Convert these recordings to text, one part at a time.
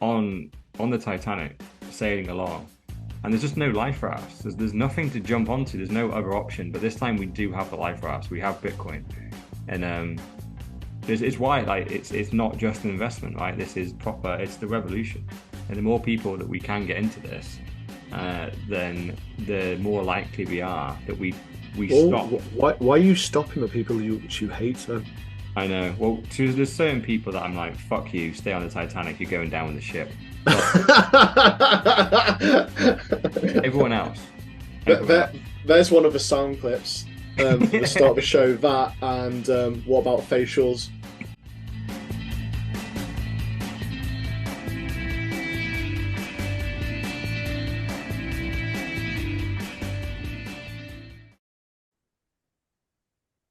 on the Titanic, sailing along, and there's just no life rafts. There's nothing to jump onto. There's no other option. But this time we do have the life rafts. We have Bitcoin, and it's why like it's not just an investment, right? This is proper. It's the revolution, and the more people that we can get into this, then the more likely we are that we Well, stop. why are you stopping the people you hate then? I know. Well, there's certain people that I'm like, fuck you, stay on the Titanic, you're going down with the ship. But everyone else, everyone else. There's one of the sound clips for the start of the show. That and what about facials?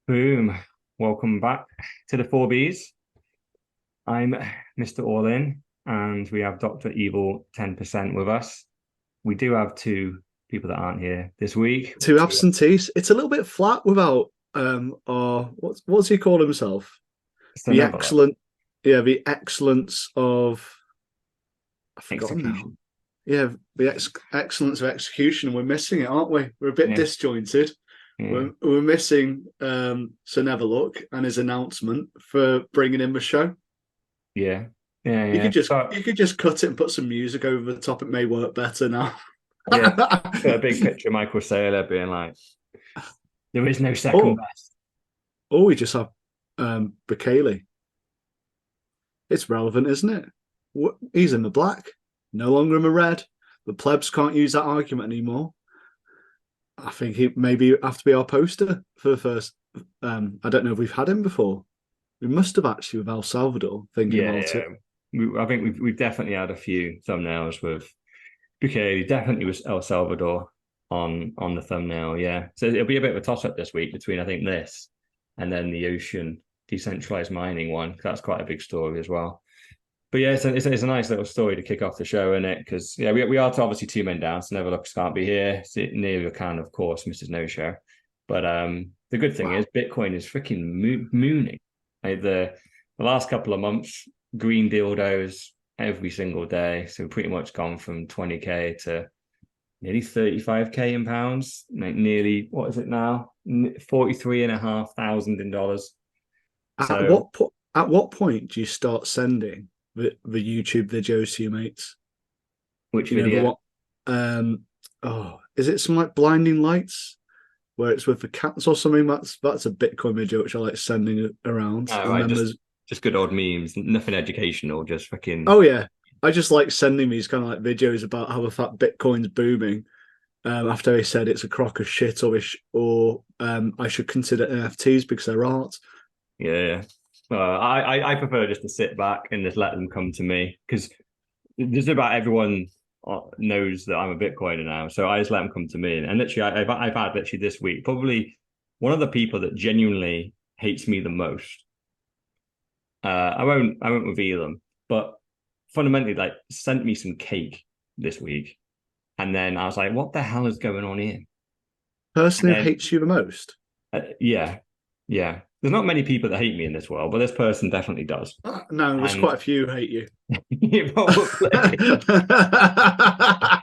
Boom. Welcome back to the 4Bs. I'm Mr. All In, and we have Dr. Evil 10% with us. We do have two people that aren't here this week. Two absentees. It's a little bit flat without our what's he called himself? The excellent, yeah, the excellence of I forgot now. Yeah, the excellence of execution. We're missing it, aren't we? We're a bit disjointed. Yeah. We're missing Sir Neverlook and his announcement for bringing in the show. Yeah. You could just cut it and put some music over the top. It may work better now. Yeah, got a big picture of Michael Saylor being like, "There is no second best." Or we just have Bukele. It's relevant, isn't it? He's in the black, no longer in the red. The plebs can't use that argument anymore. I think he maybe have to be our poster for the first. I don't know if we've had him before. We must have actually with El Salvador. Thinking about it, I think we've definitely had a few thumbnails with Bukele. Definitely was El Salvador on the thumbnail. Yeah, so it'll be a bit of a toss up this week between I think this and then the ocean decentralized mining one. That's quite a big story as well. But yeah, it's a nice little story to kick off the show, isn't it? Because yeah, we are obviously two men down, so Neverlooks can't be here. Neither can, of course, Mrs. No Show. But the good thing is Bitcoin is freaking mooning. Like the last couple of months, green dildos every single day. So we've pretty much gone from 20k to nearly 35k in pounds. Like nearly, what is it now? 43,500 in dollars. At what point do you start sending the YouTube videos to your mates? Which video? Is it some like blinding lights where it's with the cats or something? That's a Bitcoin video which I like sending around. Oh, right. Just good old memes, nothing educational, just fucking. Oh yeah, I just like sending these kind of like videos about how the fact Bitcoin's booming. After he said it's a crock of shit, or I should consider NFTs because they're art. Yeah. I prefer just to sit back and just let them come to me because just about everyone knows that I'm a Bitcoiner now, so I just let them come to me. And literally, I've had literally this week probably one of the people that genuinely hates me the most. I won't reveal them, but fundamentally, like, sent me some cake this week, and then I was like, "What the hell is going on here?" Person who hates you the most? Yeah. There's not many people that hate me in this world, but this person definitely does. No, there's quite a few who hate you. Probably.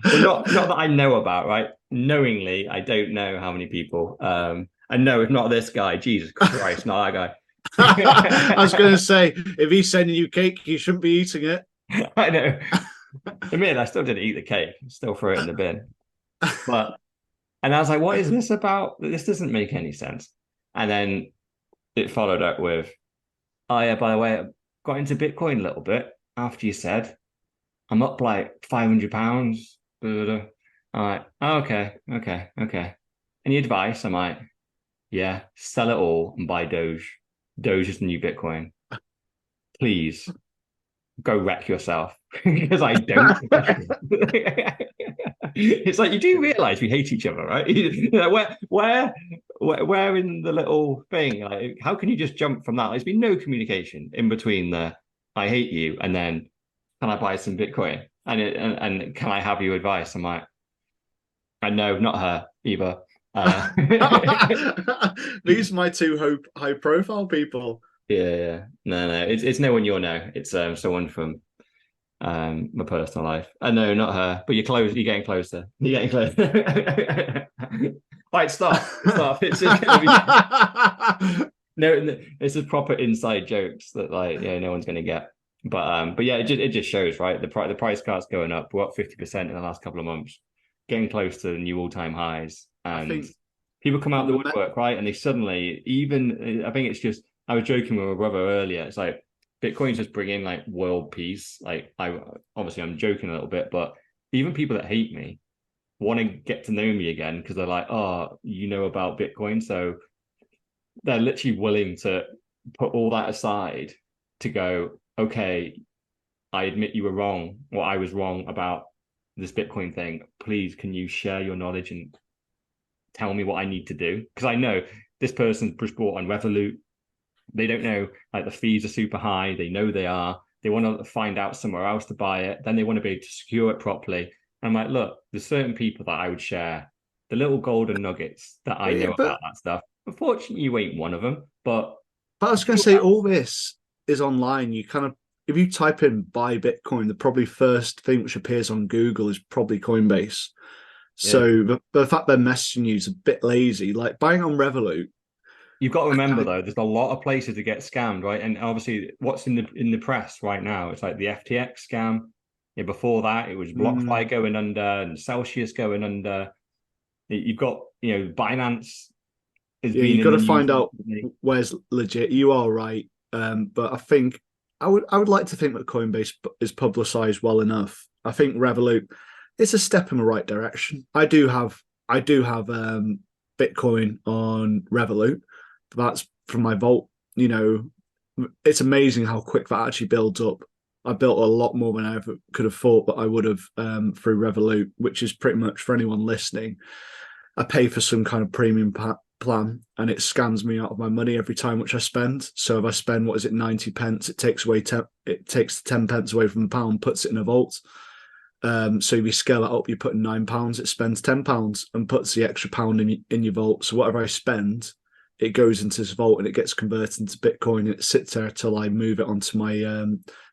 Well, not that I know about, right? Knowingly, I don't know how many people. And no, if not this guy, Jesus Christ, not that guy. I was going to say, if he's sending you cake, you shouldn't be eating it. I know. I still didn't eat the cake. Still threw it in the bin. And I was like, what is this about? This doesn't make any sense. And then it followed up with, oh yeah, by the way, I got into Bitcoin a little bit after you said I'm up like £500. I'm like, oh, okay. Any advice? I'm like, yeah, sell it all and buy Doge. Doge is the new Bitcoin. Please go wreck yourself because I don't. It's like you do realize we hate each other, right? Where in the little thing? Like, how can you just jump from that? There's been no communication in between the "I hate you" and then "Can I buy some Bitcoin?" and "Can I have your advice?" I'm like, I know, not her either. These are my two high-profile people. Yeah. No, it's no one you'll know. It's someone from my personal life. No, not her, but you're close. You're getting closer. You're getting closer. Right, stop. It's just gonna be no. This is proper inside jokes that like no one's gonna get. But yeah, it just shows, right? The price cart's going up. We're up 50% in the last couple of months, getting close to new all-time highs, I and think people come out on the the woodwork, right? And they suddenly even I think it's just I was joking with my brother earlier. It's like Bitcoin's just bringing like world peace. Like I'm joking a little bit, but even people that hate me want to get to know me again because they're like, oh, you know about Bitcoin. So they're literally willing to put all that aside to go, okay, I admit you were wrong, or I was wrong about this Bitcoin thing. Please, can you share your knowledge and tell me what I need to do? Because I know this person's just bought on Revolut. They don't know like the fees are super high. They know they are. They want to find out somewhere else to buy it. Then they want to be able to secure it properly. And I'm like, look, there's certain people that I would share the little golden nuggets that I know but about that stuff. Unfortunately, you ain't one of them. But But I was going to say, all this is online. You kind of, if you type in buy Bitcoin, the probably first thing which appears on Google is probably Coinbase. yeah, So the fact they're messaging you is a bit lazy. Like buying on Revolut, you've got to I remember kind of, though, there's a lot of places to get scammed, right? And obviously, what's in the press right now? It's like the FTX scam. Yeah, before that, it was BlockFi going under and Celsius going under. You've got Binance has yeah, been you in got the to news find out recently. where's legit. You are right, but I think I would like to think that Coinbase is publicized well enough. I think Revolut, it's a step in the right direction. I do have Bitcoin on Revolut. That's from my vault. It's amazing how quick that actually builds up. I built a lot more than I ever could have thought that I would have through Revolut, which is pretty much for anyone listening. I pay for some kind of premium plan, and it scams me out of my money every time which I spend. So if I spend what is it 90 pence, it takes away it takes 10 pence away from the pound, puts it in a vault. So if you scale it up, you put in £9, it spends £10 and puts the extra pound in your vault. So whatever I spend, it goes into this vault and it gets converted into Bitcoin and it sits there till I move it onto my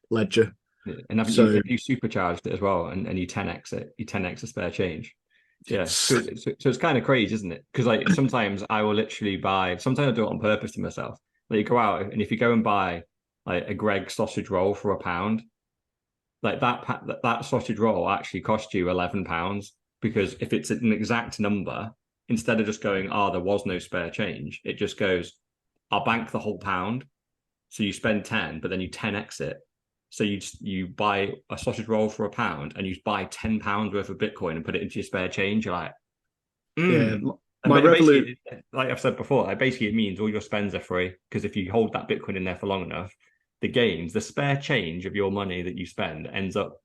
ledger. And haven't you So have you supercharged it as well and you 10x it, you 10x the spare change? Yeah. yes, So it's kind of crazy, isn't it? Because like sometimes I will literally buy, sometimes I do it on purpose to myself. Like you go out and if you go and buy like a Greg sausage roll for £1, like that sausage roll actually cost you £11 because if it's an exact number, instead of just going, oh, there was no spare change, it just goes, I'll bank the whole pound. So you spend 10, but then you 10x it. So you buy a sausage roll for £1 and you buy £10 worth of Bitcoin and put it into your spare change. You're like, yeah, mm. And my Revolut. basically, like I've said before, like basically it means all your spends are free because if you hold that Bitcoin in there for long enough, the gains, the spare change of your money that you spend ends up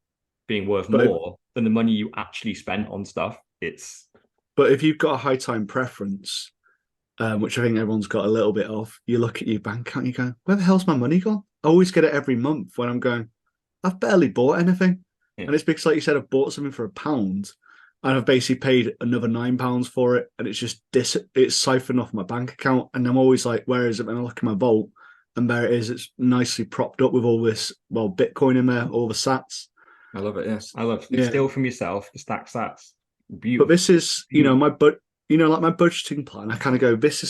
being worth But more than the money you actually spent on stuff. It's but if you've got a high time preference, which I think everyone's got a little bit of, you look at your bank account, and you go, "Where the hell's my money gone?" I always get it every month when I'm going, "I've barely bought anything," yeah, and it's because, like you said, I've bought something for £1, and I've basically paid another £9 for it, and it's just it's siphoned off my bank account, and I'm always like, "Where is it?" And I look in my vault, and there it is. It's nicely propped up with all this, well, Bitcoin in there, all the Sats. I love it. Yes, I love it. Yeah, Steal from yourself, stack sats. but Beautiful. this is, Beautiful. like my budgeting plan. I kind of go, this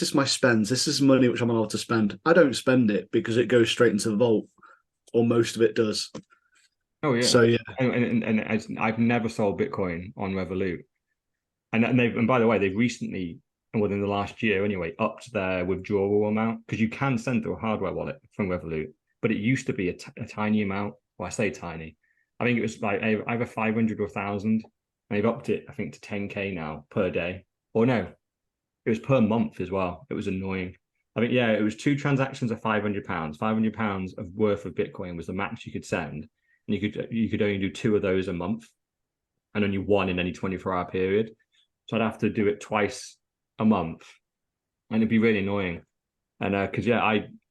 is my spends. This is money which I'm allowed to spend. I don't spend it because it goes straight into the vault, or most of it does. Oh yeah, So yeah, and I've never sold Bitcoin on Revolut, and by the way, they've recently, within the last year anyway, upped their withdrawal amount because you can send through a hardware wallet from Revolut, but it used to be a tiny amount. Well, I say tiny. I think it was like either 500 or 1,000, and they've upped it I think to 10K now per day. Or no, it was per month as well. It was annoying. I mean, yeah, it was two transactions of £500. £500 of worth of Bitcoin was the max you could send, and you could only do two of those a month, and only one in any 24-hour period. So I'd have to do it twice a month, and it'd be really annoying. And because yeah,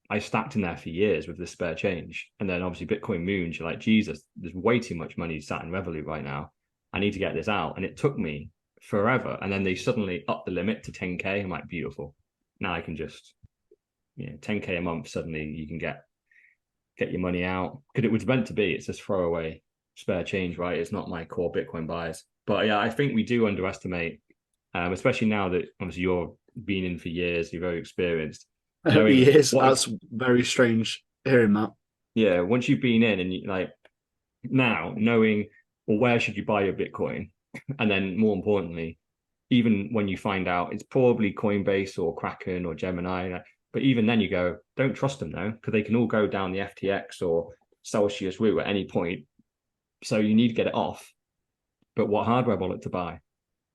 I stacked in there for years with the spare change, and then obviously Bitcoin moons. You're like, Jesus, there's way too much money sat in Revolut right now. I need to get this out, and it took me forever. And then they suddenly upped the limit to 10K. I'm like, beautiful. Now I can just 10K a month. Suddenly you can get get your money out because it was meant to be. It's just throwaway spare change, right? It's not my core Bitcoin buys. But yeah, I think we do underestimate, especially now that obviously you're been in for years, you're very experienced, knowing Years. what. That's very strange hearing that. Yeah, once you've been in and you like now knowing, well, where should you buy your Bitcoin, and then more importantly, even when you find out it's probably Coinbase or Kraken or Gemini, but even then you go, don't trust them though, because they can all go down the FTX or Celsius route at any point. So you need to get it off. But what hardware wallet to buy?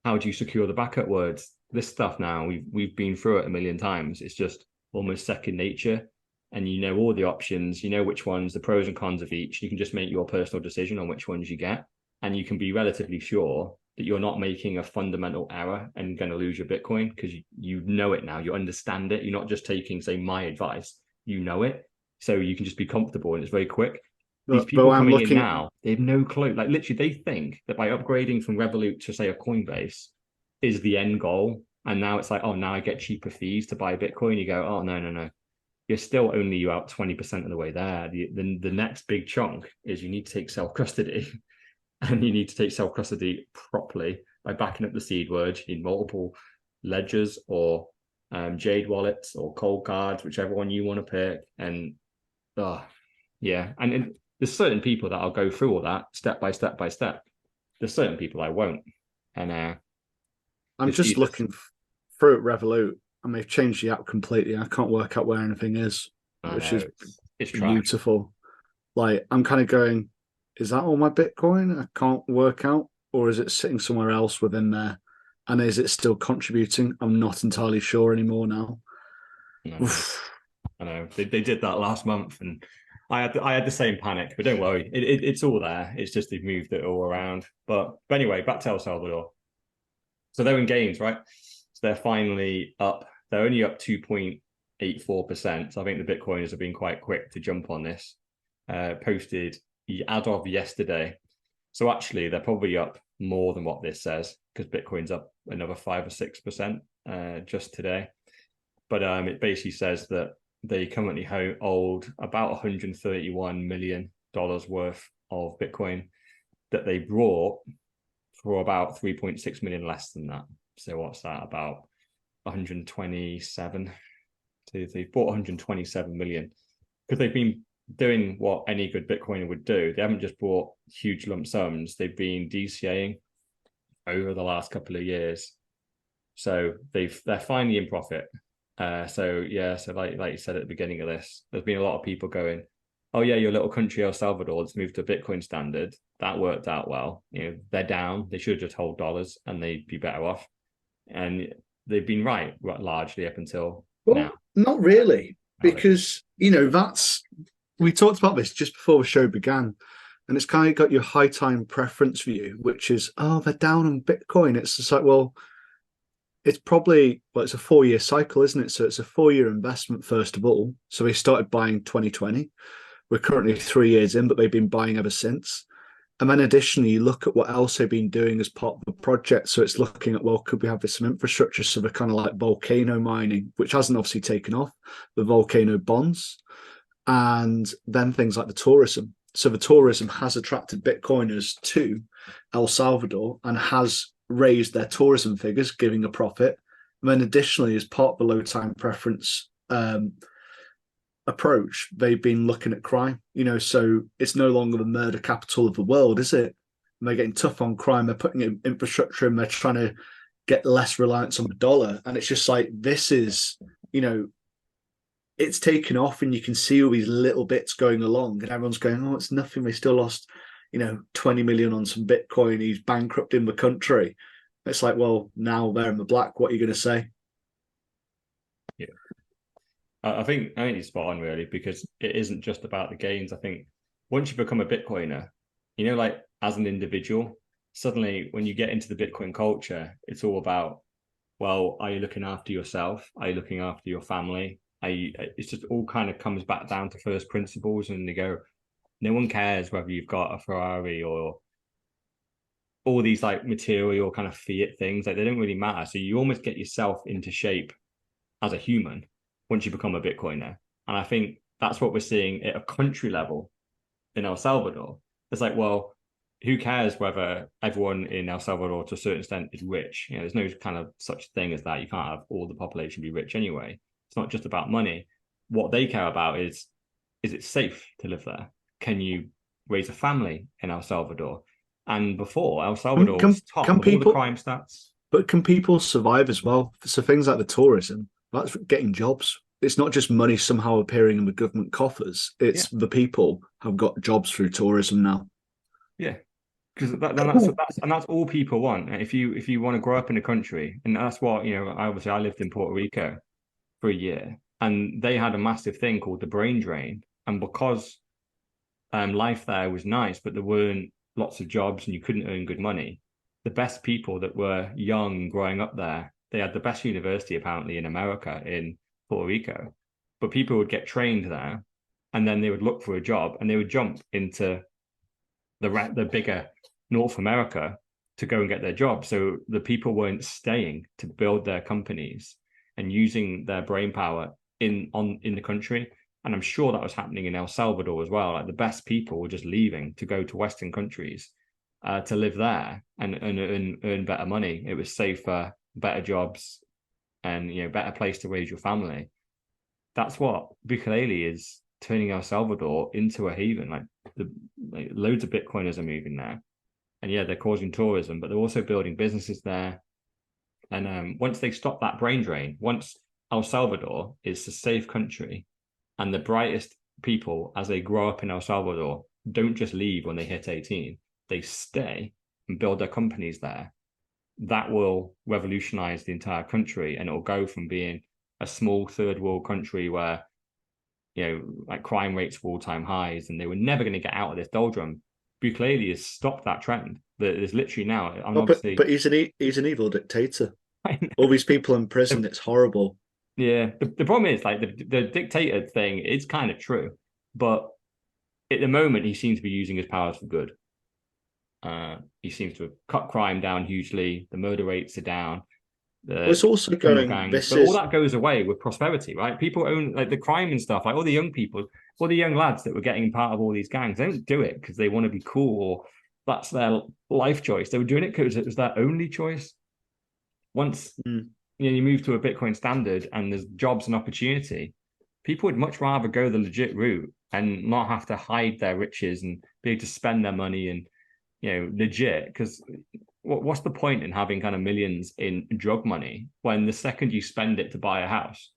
How do you secure the backup words? This stuff now, we've been through it a million times. It's just almost second nature. And you know all the options, you know which ones, the pros and cons of each. You can just make your personal decision on which ones you get. And you can be relatively sure that you're not making a fundamental error and going to lose your Bitcoin because you know it now. You understand it. You're not just taking, say, my advice. You know it. So you can just be comfortable and it's very quick. These But people I'm coming in looking. now, they have no clue. Like literally, they think that by upgrading from Revolut to say a Coinbase is the end goal. And now it's like, oh, now I get cheaper fees to buy Bitcoin. You go, oh, no, no, no. You're still only about 20% of the way there. The next big chunk is you need to take self-custody and you need to take self-custody properly by backing up the seed word. You need multiple ledgers or Jade wallets or cold cards, whichever one you want to pick. And yeah. And there's certain people that I'll go through all that step by step by step. There's certain people I won't. And I'm just looking through at Revolut, and they've changed the app completely. I can't work out where anything is, which is it's beautiful. Like I'm kind of going, is that all my Bitcoin? I can't work out, or is it sitting somewhere else within there? And is it still contributing? I'm not entirely sure anymore now. I know. They did that last month, and I had the same panic. But don't worry, it's all there. It's just they've moved it all around. But anyway, back to El Salvador. So they're in gains, right? So they're finally up. They're only up 2.84%. So I think the Bitcoiners have been quite quick to jump on this. Posted as of yesterday. So actually, they're probably up more than what this says because Bitcoin's up another 5 or 6% just today. But it basically says that they currently hold about $131 million worth of Bitcoin that they brought for about 3.6 million less than that. So what's that? About 127. So they bought 127 million because they've been doing what any good Bitcoiner would do. They haven't just bought huge lump sums. They've been DCAing over the last couple of years. So they're finally in profit. So like you said at the beginning of this, there's been a lot of people going, oh yeah, your little country El Salvador, let's move to Bitcoin standard. That worked out well. You know, they're down. They should have just hold dollars and they'd be better off. And they've been right largely up until now. Not really, because we talked about this just before the show began, and it's kind of got your high time preference view, which is, oh, they're down on Bitcoin. It's just like, well, it's a 4-year cycle, isn't it? So it's a 4-year investment, first of all. So they started buying 2020. We're currently 3 years in, but they've been buying ever since. And then additionally, you look at what else they've been doing as part of the project. So it's looking at, well, could we have some infrastructure? So they're kind of like volcano mining, which hasn't obviously taken off, the volcano bonds, and then things like the tourism. So the tourism has attracted Bitcoiners to El Salvador and has raised their tourism figures, giving a profit. And then additionally, as part of the low time preference approach, they've been looking at crime, so it's no longer the murder capital of the world, is it? And they're getting tough on crime. They're putting in infrastructure and they're trying to get less reliance on the dollar. And it's just like, this is, it's taken off and you can see all these little bits going along and everyone's going, oh, it's nothing. They still lost, 20 million on some Bitcoin. He's bankrupting the country. It's like, well, now they're in the black. What are you going to say? Yeah. I think it's spot on really, because it isn't just about the gains. I think once you become a Bitcoiner, like as an individual, suddenly when you get into the Bitcoin culture, it's all about, well, are you looking after yourself? Are you looking after your family? It's just all kind of comes back down to first principles, and they go, no one cares whether you've got a Ferrari or all these like material kind of fiat things. Like they don't really matter. So you almost get yourself into shape as a human once you become a Bitcoiner. And I think that's what we're seeing at a country level in El Salvador. It's like, well, who cares whether everyone in El Salvador to a certain extent is rich? There's no kind of such thing as that. You can't have all the population be rich anyway. It's not just about money. What they care about is it safe to live there? Can you raise a family in El Salvador? And before, El Can, Salvador can, was top can of all the people, crime stats. but can people survive as well? So things like the tourism, that's getting jobs. It's not just money somehow appearing in the government coffers. Yeah, It's the people have got jobs through tourism now. yeah. Because that's all people want. If you want to grow up in a country, and that's what obviously I lived in Puerto Rico for a year, and they had a massive thing called the brain drain, and because life there was nice, but there weren't lots of jobs and you couldn't earn good money. The best people that were young growing up there, they had the best university apparently in America, in Puerto Rico. But people would get trained there and then they would look for a job and they would jump into the bigger North America to go and get their job. So the people weren't staying to build their companies and using their brain power in the country. And I'm sure that was happening in El Salvador as well. Like the best people were just leaving to go to Western countries to live there and earn better money. It was safer, better jobs, and better place to raise your family. That's what Bukaleli is turning El Salvador into a haven. Like loads of Bitcoiners are moving there, and yeah, they're causing tourism, but they're also building businesses there. And once they stop that brain drain, once El Salvador is a safe country and the brightest people as they grow up in El Salvador don't just leave when they hit 18, they stay and build their companies there. That will revolutionize the entire country and it'll go from being a small third world country where, like crime rates were all time highs and they were never going to get out of this doldrum. Buklele has stopped that trend. There's literally now, I'm Oh, but obviously. but he's an evil dictator. All these people in prison, it's horrible. Yeah, the problem is like the dictator thing is kind of true, but at the moment he seems to be using his powers for good. He seems to have cut crime down hugely. The murder rates are down. Well, it's The also criminal going. gangs, This but all is that goes away with prosperity, right? People own like the crime and stuff. Like all the young people, all the young lads that were getting part of all these gangs, they don't do it because they want to be cool or that's their life choice. They were doing it because it was their only choice. Once mm, you move to a Bitcoin standard and there's jobs and opportunity, people would much rather go the legit route and not have to hide their riches and be able to spend their money and legit. Because what's the point in having kind of millions in drug money when the second you spend it to buy a house,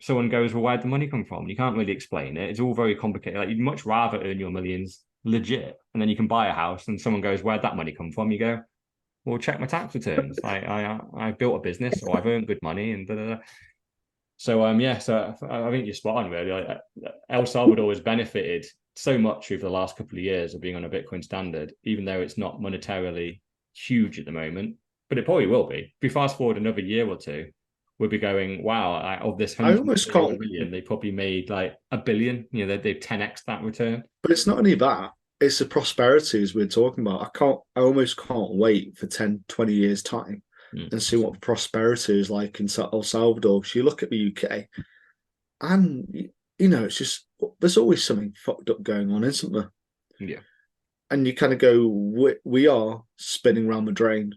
someone goes, well, where'd the money come from? You can't really explain it. It's all very complicated. Like you'd much rather earn your millions legit, and then you can buy a house, and someone goes, where'd that money come from? You go, well, check my tax returns. I built a business, or I've earned good money, and da, da, da. So yeah, so I think you're spot on really. Like, El Salvador has benefited so much over the last couple of years of being on a Bitcoin standard, even though it's not monetarily huge at the moment, but it probably will be. If we fast forward another year or two, we'll be going, wow, of this I almost 131 can't. million, they probably made like a billion. They've 10x that return. But it's not only that. It's the prosperities we're talking about. I can't. I almost can't wait for 10, 20 years time Mm. and see what the prosperity is like in El Salvador. Because you look at the UK, and it's just there's always something fucked up going on, isn't there? Yeah, And you kind of go, we are spinning around the drain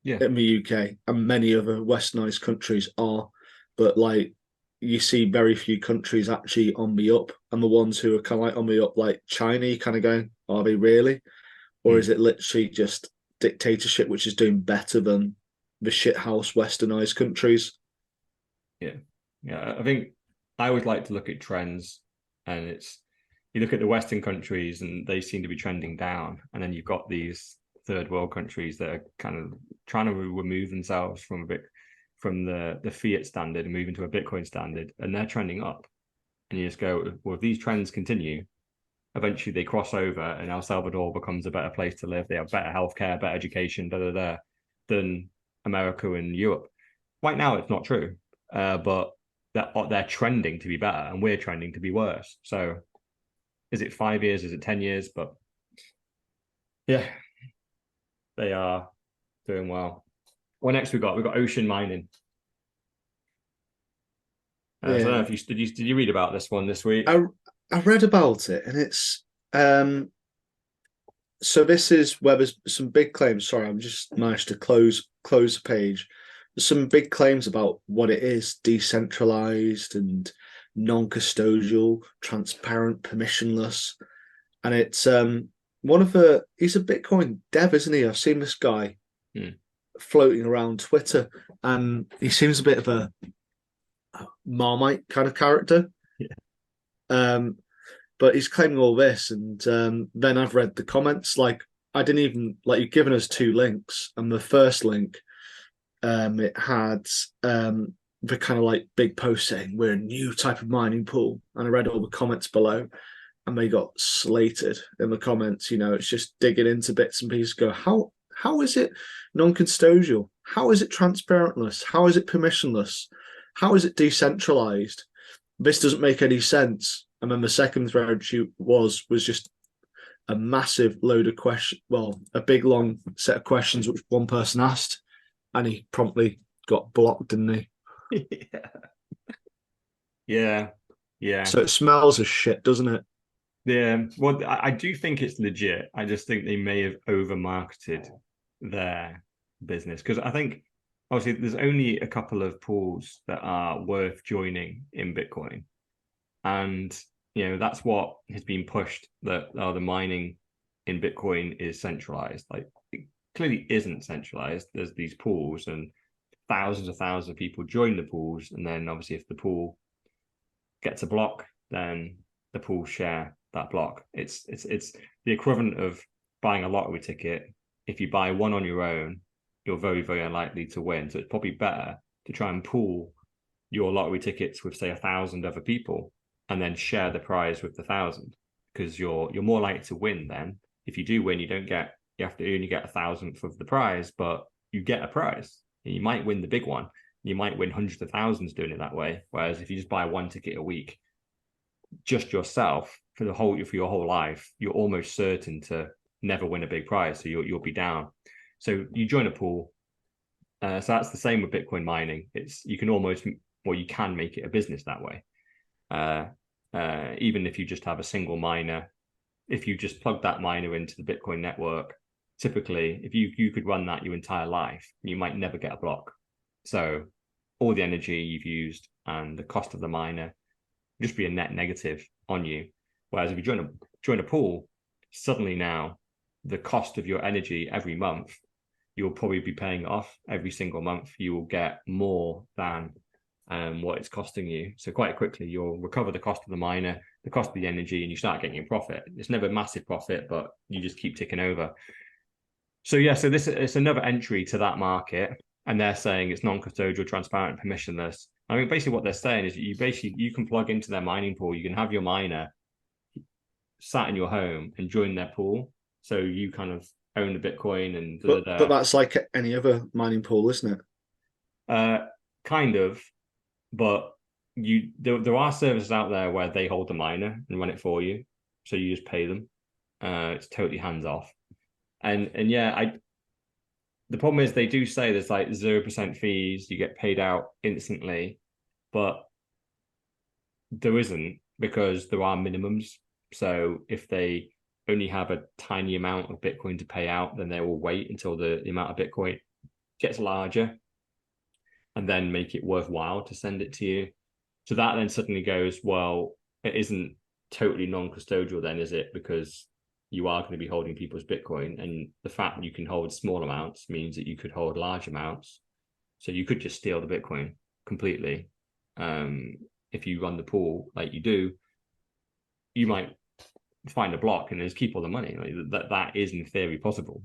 yeah, in the UK, and many other westernized countries are, but like you see very few countries actually on the up, and the ones who are kind of like on the up, like China, you kind of going, are they really, or is mm. it literally just dictatorship which is doing better than the shithouse westernized countries? yeah, yeah. I think I always like to look at trends, and it's you look at the Western countries, and they seem to be trending down, and then you've got these third world countries that are kind of trying to remove themselves from the fiat standard and move into a Bitcoin standard, and they're trending up. And you just go, well, if these trends continue, eventually they cross over, and El Salvador becomes a better place to live. They have better healthcare, better education, than America and Europe. Right now, it's not true, but they're trending to be better, and we're trending to be worse. So, is it 5 years? Is it 10 years? But yeah, they are doing well. What next we got? We've got ocean mining. So I don't know Yeah. if did you read about this one this week? I read about it, and it's so this is where there's some big claims. Sorry, I'm just managed to close the page. There's some big claims about what it is: decentralized and non-custodial, transparent, permissionless. And it's one of the he's a Bitcoin dev, isn't he? I've seen this guy Hmm. floating around Twitter, and he seems a bit of a Marmite kind of character. Yeah. Um, but he's claiming all this, and then I've read the comments. Like I didn't even like you've given us two links, and the first link, it had the kind of like big post saying we're a new type of mining pool, and I read all the comments below, and they got slated in the comments. You know, it's just digging into bits and pieces. Go how is it non-custodial? How is it transparentless? How is it permissionless? How is it decentralized? This doesn't make any sense. And then the second thread shoot was just a massive load of questions. Well, a big long set of questions which one person asked, and he promptly got blocked, didn't he? Yeah. Yeah. So it smells of shit, doesn't it? Yeah. Well, I do think it's legit. I just think they may have over marketed their business because I think obviously there's only a couple of pools that are worth joining in Bitcoin. And that's what has been pushed, that the mining in Bitcoin is centralized. Like it clearly isn't centralized. There's these pools and thousands of people join the pools, and then obviously if the pool gets a block, then the pool share that block. It's the equivalent of buying a lottery ticket. If you buy one on your own, you're very, very unlikely to win. So it's probably better to try and pool your lottery tickets with say 1,000 other people and then share the prize with the 1,000, because you're more likely to win then. If you do win, you have to only get 1,000th of the prize, but you get a prize. You might win the big one. You might win hundreds of thousands doing it that way. Whereas if you just buy one ticket a week, just yourself for your whole life, you're almost certain to never win a big prize. So you'll be down. So you join a pool. So that's the same with Bitcoin mining. You can make it a business that way. Even if you just have a single miner, if you just plug that miner into the Bitcoin network, typically, if you could run that your entire life, you might never get a block. So all the energy you've used and the cost of the miner just be a net negative on you. Whereas if you join a pool, suddenly now the cost of your energy every month, you'll probably be paying it off every single month. You will get more than what it's costing you. So quite quickly, you'll recover the cost of the miner, the cost of the energy, and you start getting a profit. It's never massive profit, but you just keep ticking over. So yeah, so it's another entry to that market, and they're saying it's non-custodial, transparent, permissionless. I mean, basically what they're saying is you can plug into their mining pool. You can have your miner sat in your home and join their pool. So you kind of own the Bitcoin and But that's like any other mining pool, isn't it? Kind of, but there are services out there where they hold the miner and run it for you. So you just pay them. It's totally hands off. And yeah, the problem is they do say there's like 0% fees, you get paid out instantly, but there isn't, because there are minimums. So if they only have a tiny amount of Bitcoin to pay out, then they will wait until the amount of Bitcoin gets larger and then make it worthwhile to send it to you. So that then suddenly goes, well, it isn't totally non-custodial then, is it? Because you are going to be holding people's Bitcoin, and the fact that you can hold small amounts means that you could hold large amounts. So you could just steal the Bitcoin completely. If you run the pool like you do, you might find a block and just keep all the money. Like that is in theory possible.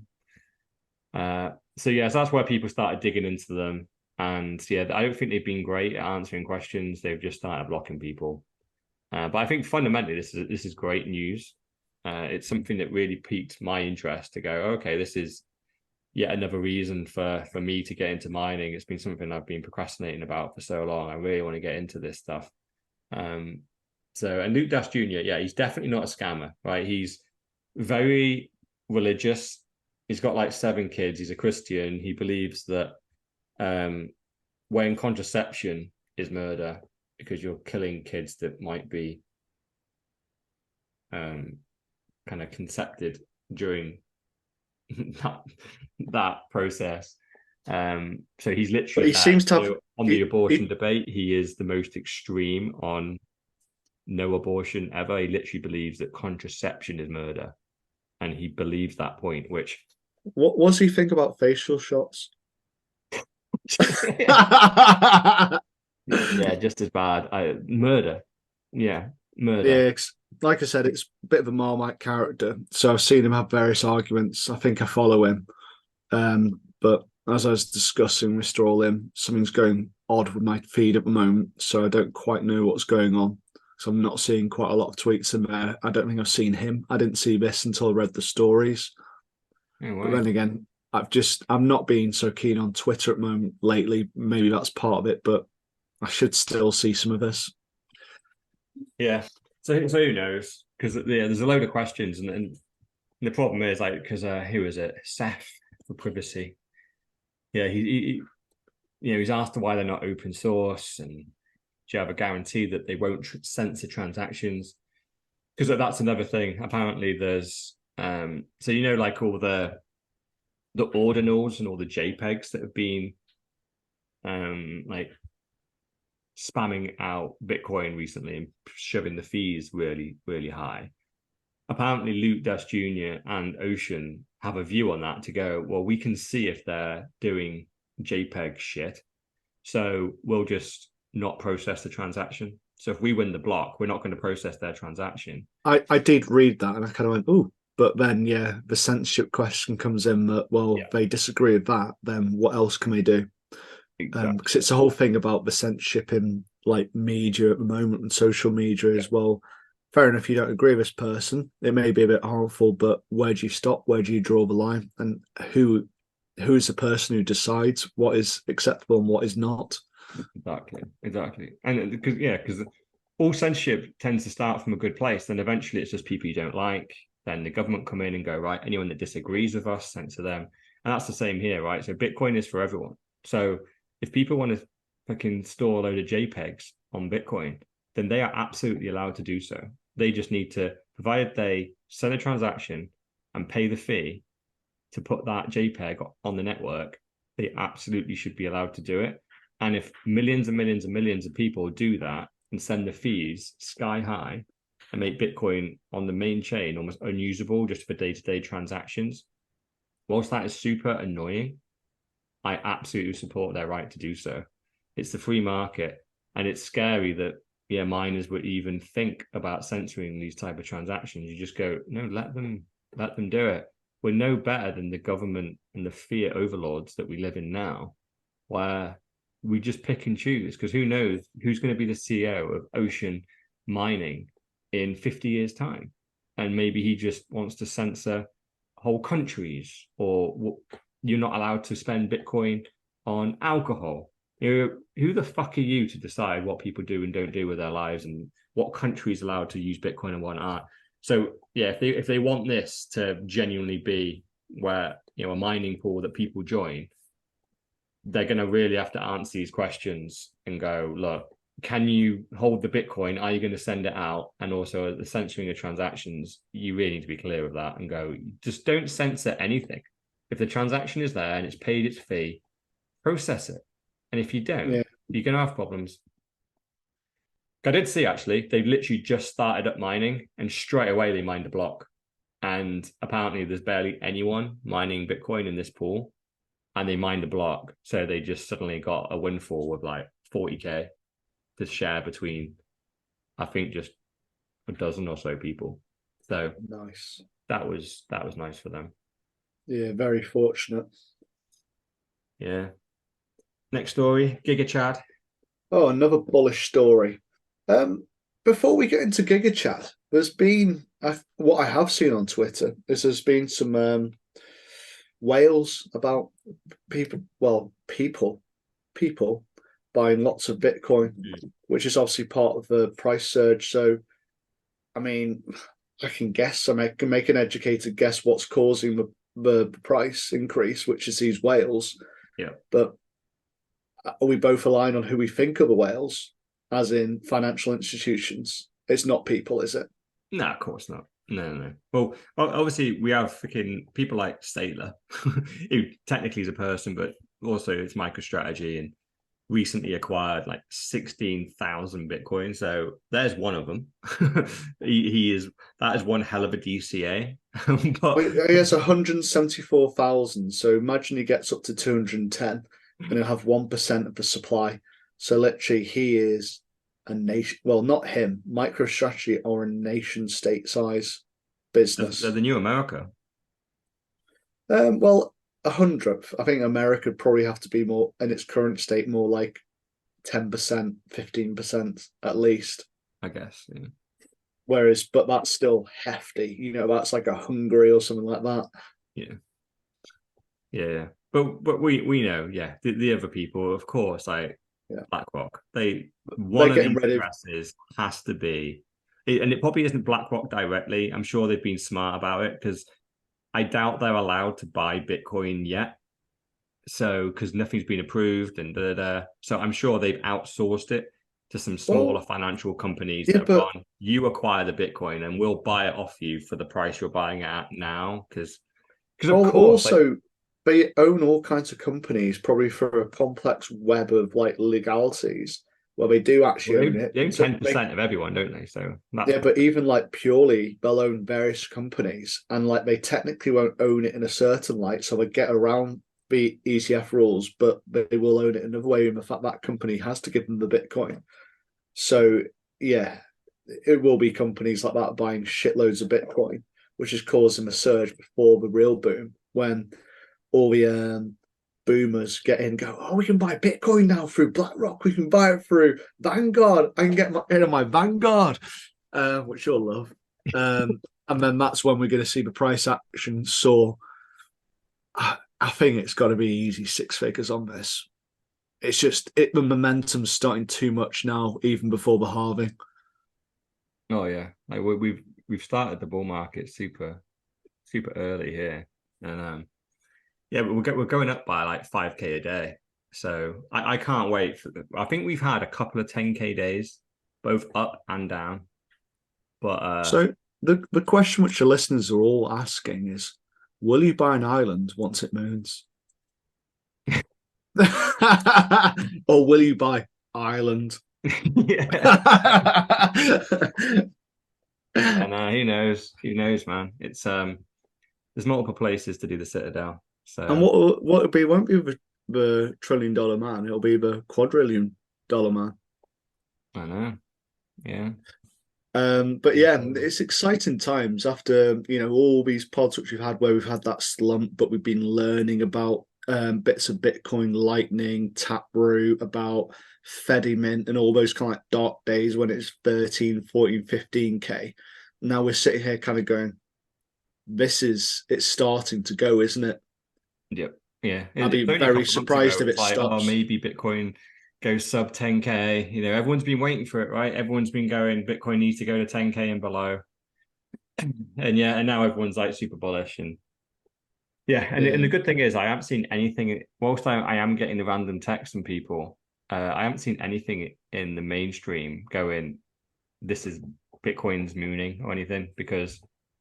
So yeah, so that's where people started digging into them. And yeah, I don't think they've been great at answering questions. They've just started blocking people. But I think fundamentally, this is great news. It's something that really piqued my interest to go, okay, this is yet another reason for me to get into mining. It's been something I've been procrastinating about for so long. I really want to get into this stuff. And Luke Dash Jr., yeah, he's definitely not a scammer, right? He's very religious. He's got like 7 kids. He's a Christian. He believes that when contraception is murder, because you're killing kids that might be kind of concepted during that process. So he's But literally he seems to have on the abortion debate. He is the most extreme on no abortion ever. He literally believes that contraception is murder, and he believes that point. Which what does he think about facial shots? Yeah, just as bad. Murder. Yeah, murder. Yeah, like I said, it's a bit of a Marmite character. So I've seen him have various arguments. I think I follow him. But as I was discussing with Strawlin, something's going odd with my feed at the moment. So I don't quite know what's going on. So I'm not seeing quite a lot of tweets in there. I don't think I've seen him. I didn't see this until I read the stories. No But way. then again, I'm not being so keen on Twitter at the moment lately. Maybe that's part of it, but I should still see some of this. Yeah. So who knows? Because there's a load of questions, and the problem is like because who is it? Seth for privacy. Yeah, he's asked why they're not open source, and do you have a guarantee that they won't censor transactions? Because that's another thing. Apparently, there's so like all the ordinals and all the JPEGs that have been like spamming out Bitcoin recently and shoving the fees really, really high. Apparently, Luke Dust Jr. and Ocean have a view on that to go, well, we can see if they're doing JPEG shit. So we'll just not process the transaction. So if we win the block, we're not going to process their transaction. I did read that and I kind of went, ooh. But then, yeah, the censorship question comes in that, well, Yeah. they disagree with that, then what else can they do? Exactly. Because it's a whole thing about the censorship in like media at the moment and social media as well. Fair enough, you don't agree with this person. It may be a bit harmful, but where do you stop? Where do you draw the line? And who is the person who decides what is acceptable and what is not? Exactly. And because all censorship tends to start from a good place. Then eventually it's just people you don't like. Then the government come in and go, right, anyone that disagrees with us, censor them. And that's the same here, right? So Bitcoin is for everyone. So if people want to fucking store a load of JPEGs on Bitcoin, then they are absolutely allowed to do so. They just need to, provided they send a transaction and pay the fee to put that JPEG on the network, they absolutely should be allowed to do it. And if millions and millions and millions of people do that and send the fees sky high and make Bitcoin on the main chain almost unusable just for day-to-day transactions, whilst that is super annoying, I absolutely support their right to do so. It's the free market, and it's scary that miners would even think about censoring these type of transactions. You just go, no, let them do it. We're no better than the government and the fiat overlords that we live in now, where we just pick and choose, because who knows who's going to be the CEO of Ocean Mining in 50 years' time. And maybe he just wants to censor whole countries, or you're not allowed to spend Bitcoin on alcohol. Who the fuck are you to decide what people do and don't do with their lives, and what country is allowed to use Bitcoin and what aren't? So yeah, if they want this to genuinely be where a mining pool that people join, they're going to really have to answer these questions and go, look, can you hold the Bitcoin? Are you going to send it out? And also the censoring of transactions, you really need to be clear of that and go, just don't censor anything. If the transaction is there and it's paid its fee, process it. And if you don't, you're going to have problems. I did see actually, they've literally just started up mining and straight away they mined a block. And apparently there's barely anyone mining Bitcoin in this pool, and they mined a block. So they just suddenly got a windfall of like 40K to share between, I think, just a dozen or so people. So nice. That was nice for them. Yeah, very fortunate. Yeah. Next story, Giga Chad. Oh, another bullish story. Before we get into Giga Chat, there's been what I have seen on Twitter is there's been some wails about people buying lots of Bitcoin, which is obviously part of the price surge. So, I mean, I can guess. I can make an educated guess what's causing the price increase, which is these whales. Yeah. But are we both aligned on who we think are the whales? as in financial institutions. It's not people, is it? No, of course not. No, no. Well, obviously we have freaking people like Stateler, who technically is a person, but also it's MicroStrategy and recently acquired like 16,000 Bitcoin. So there's one of them. he is that is one hell of a DCA. but He has 174,000. So imagine he gets up to 210 and he'll have 1% of the supply. So literally, he is a nation. Well, not him. MicroStrategy or a nation state size business. they're the new America. Well, 100th. I think America would probably have to be more in its current state, more like 10%, 15% at least. I guess. Yeah. Whereas, but that's still hefty. That's like a Hungary or something like that. Yeah. Yeah. But we know, yeah, the other people, of course, like BlackRock. One They're of the getting ready. interests has to be, and it probably isn't BlackRock directly. I'm sure they've been smart about it because I doubt they're allowed to buy Bitcoin yet. So, because nothing's been approved and so I'm sure they've outsourced it to some smaller financial companies that have gone, you acquire the Bitcoin and we'll buy it off you for the price you're buying it at now. Because of course, also they own all kinds of companies, probably for a complex web of like legalities. Well, they do actually own it. They own 10% of everyone, don't they? So yeah, but even like purely, they'll own various companies, and like they technically won't own it in a certain light, so they get around the ECF rules, but they will own it another way in the fact that company has to give them the Bitcoin. So yeah, it will be companies like that buying shitloads of Bitcoin, which is causing a surge before the real boom when all the boomers get in and go, oh, we can buy Bitcoin now through BlackRock. We can buy it through Vanguard. I can get in on my Vanguard, which you'll love. And then that's when we're going to see the price action soar. I think it's got to be easy 6 figures on this. It's just the momentum's starting too much now, even before the halving. Oh yeah, like we've started the bull market super early here, and yeah, but we're going up by like 5K a day. So I can't wait I think we've had a couple of 10K days, both up and down. But so the question which the listeners are all asking is, will you buy an island once it moons? Or will you buy Ireland? And who knows? Who knows, man? It's there's multiple places to do the Citadel. So and what it'll be won't be the $1 trillion man, it'll be the $250 man. I know. Yeah. But yeah, it's exciting times after all these pods which we've had where we've had that slump, but we've been learning about bits of Bitcoin, Lightning, Taproot, about Fedimint and all those kind of dark days when it's 13, 14, 15K. Now we're sitting here kind of going, it's starting to go, isn't it? Yep. Yeah. I'd be very surprised if it like, stops. oh, maybe Bitcoin goes sub 10K. Everyone's been waiting for it, right? Everyone's been going, Bitcoin needs to go to 10K and below. And yeah, and now everyone's like super bullish. And yeah, and the good thing is I haven't seen anything, whilst I am getting the random texts from people, I haven't seen anything in the mainstream going, this is Bitcoin's mooning or anything, because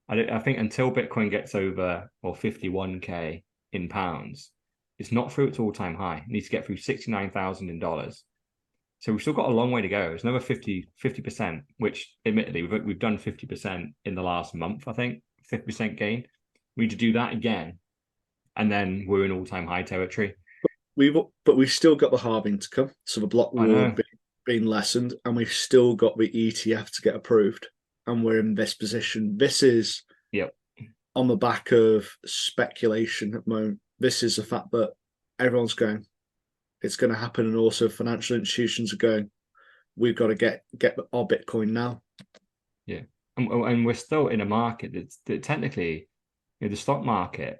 I think until Bitcoin gets over or 51K in pounds, it's not through its all-time high. It needs to get through 69,000 in dollars. So we've still got a long way to go. It's another 50%, which admittedly we've done 50% in the last month, I think, 50% gain. We need to do that again, and then we're in all-time high territory. But we've still got the halving to come. So the block reward being lessened, and we've still got the ETF to get approved. And we're in this position. This is on the back of speculation at the moment. This is the fact that everyone's going, it's going to happen, and also financial institutions are going, we've got to get our Bitcoin now. Yeah, and we're still in a market that technically, the stock market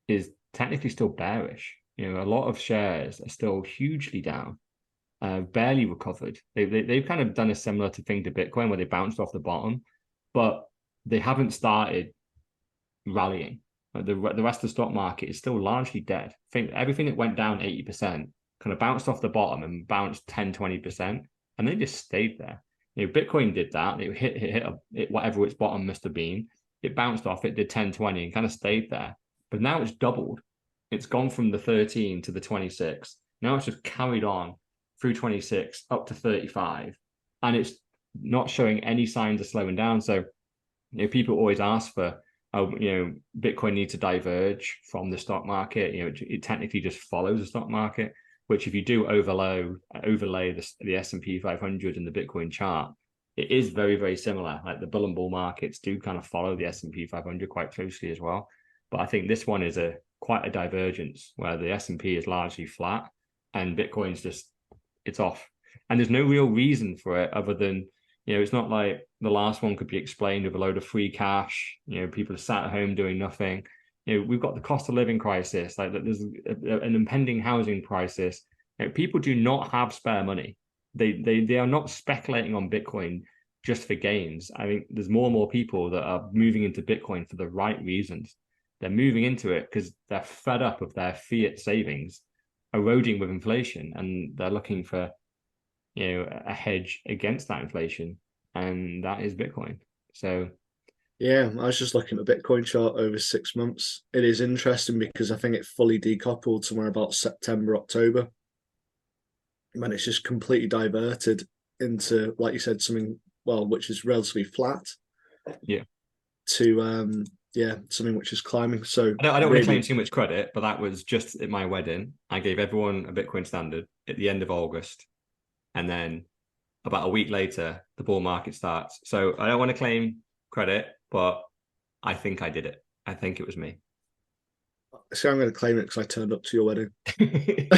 is technically still bearish. A lot of shares are still hugely down, barely recovered. They've kind of done a similar thing to Bitcoin where they bounced off the bottom, but they haven't started rallying. The rest of the stock market is still largely dead. I think everything that went down 80% kind of bounced off the bottom and bounced 10, 20%. and they just stayed there. Bitcoin did that. It hit whatever its bottom must have been. It bounced off. It did 10, 20 and kind of stayed there. But now it's doubled. It's gone from the 13 to the 26. Now it's just carried on through 26 up to 35, and it's not showing any signs of slowing down. So, people always ask for, oh, Bitcoin needs to diverge from the stock market. It technically just follows the stock market, which if you do overlay the S&P 500 and the Bitcoin chart, it is very, very similar. Like the bull and bull markets do kind of follow the S&P 500 quite closely as well. But I think this one is quite a divergence where the S&P is largely flat and Bitcoin's just, it's off. And there's no real reason for it other than, it's not like the last one could be explained with a load of free cash. People are sat at home doing nothing. We've got the cost of living crisis, like there's an impending housing crisis. People do not have spare money. They are not speculating on Bitcoin just for gains. I think there's more and more people that are moving into Bitcoin for the right reasons. They're moving into it because they're fed up of their fiat savings eroding with inflation, and they're looking for a hedge against that inflation, and that is Bitcoin. So yeah, I was just looking at the Bitcoin chart over 6 months. It is interesting because I think it fully decoupled somewhere about September, October. And it's just completely diverted into, like you said, something, well, which is relatively flat. Yeah. To something which is climbing. So I don't want to claim too much credit, but that was just at my wedding. I gave everyone a Bitcoin standard at the end of August. And then about a week later, the bull market starts. So I don't want to claim credit, but I think I did it. I think it was me. So I'm going to claim it because I turned up to your wedding. The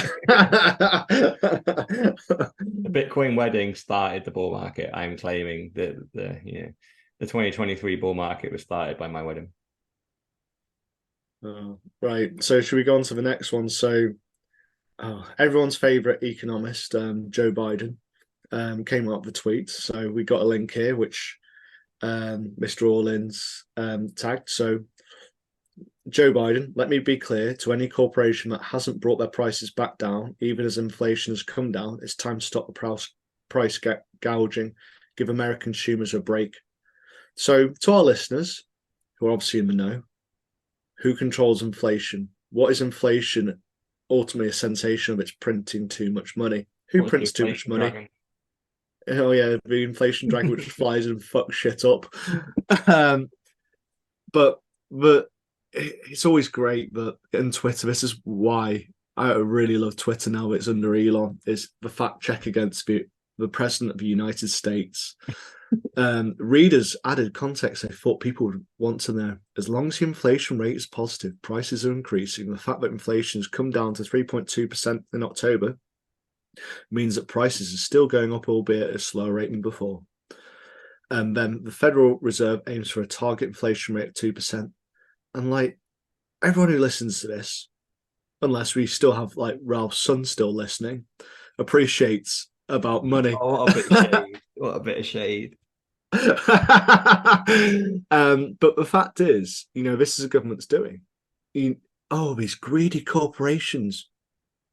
Bitcoin wedding started the bull market. I'm claiming that the 2023 bull market was started by my wedding. Right. So should we go on to the next one? So everyone's favorite economist, Joe Biden, came up with a tweet. So we got a link here, which Mr. Orleans tagged. So Joe Biden, let me be clear to any corporation that hasn't brought their prices back down, even as inflation has come down, it's time to stop the price gouging, give American consumers a break. So to our listeners, who are obviously in the know, who controls inflation? What is inflation? Ultimately, a sensation of it's printing too much money. Who prints too much money? Dragon? Oh yeah, the inflation dragon which flies and fucks shit up. But it's always great that in Twitter, this is why I really love Twitter now. It's under Elon. Is the fact check against the president of the United States. Readers added context they thought people would want to know. As long as the inflation rate is positive, prices are increasing. The fact that inflation has come down to 3.2% in October means that prices are still going up, albeit at a slower rate than before. And then the Federal Reserve aims for a target inflation rate of 2%. And like everyone who listens to this, unless we still have like Ralph's son still listening, appreciates about money. Oh, what a bit of shade. What a bit of shade. But the fact is, this is a government's doing. These greedy corporations.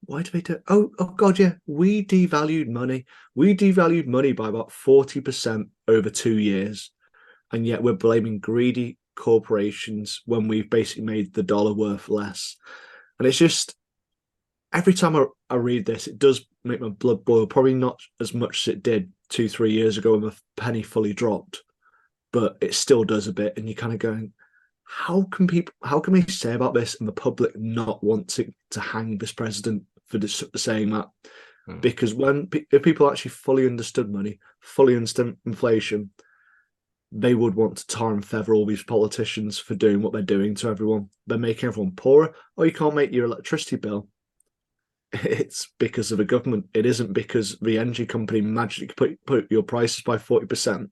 Why do they do? Oh God, yeah. We devalued money. We devalued money by about 40% over 2 years, and yet we're blaming greedy corporations when we've basically made the dollar worth less. And it's just every time I read this, it does make my blood boil. Probably not as much as it did 2-3 years ago when the penny fully dropped, but it still does a bit. And you're kind of going, how can they say about this and the public not wanting to hang this president for saying that? Because if people actually fully understood money, fully understood inflation, they would want to tar and feather all these politicians for doing what they're doing to everyone. They're making everyone poorer. Oh, you can't make your electricity bill. It's because of the government. It isn't because the energy company magically put your prices by 40%.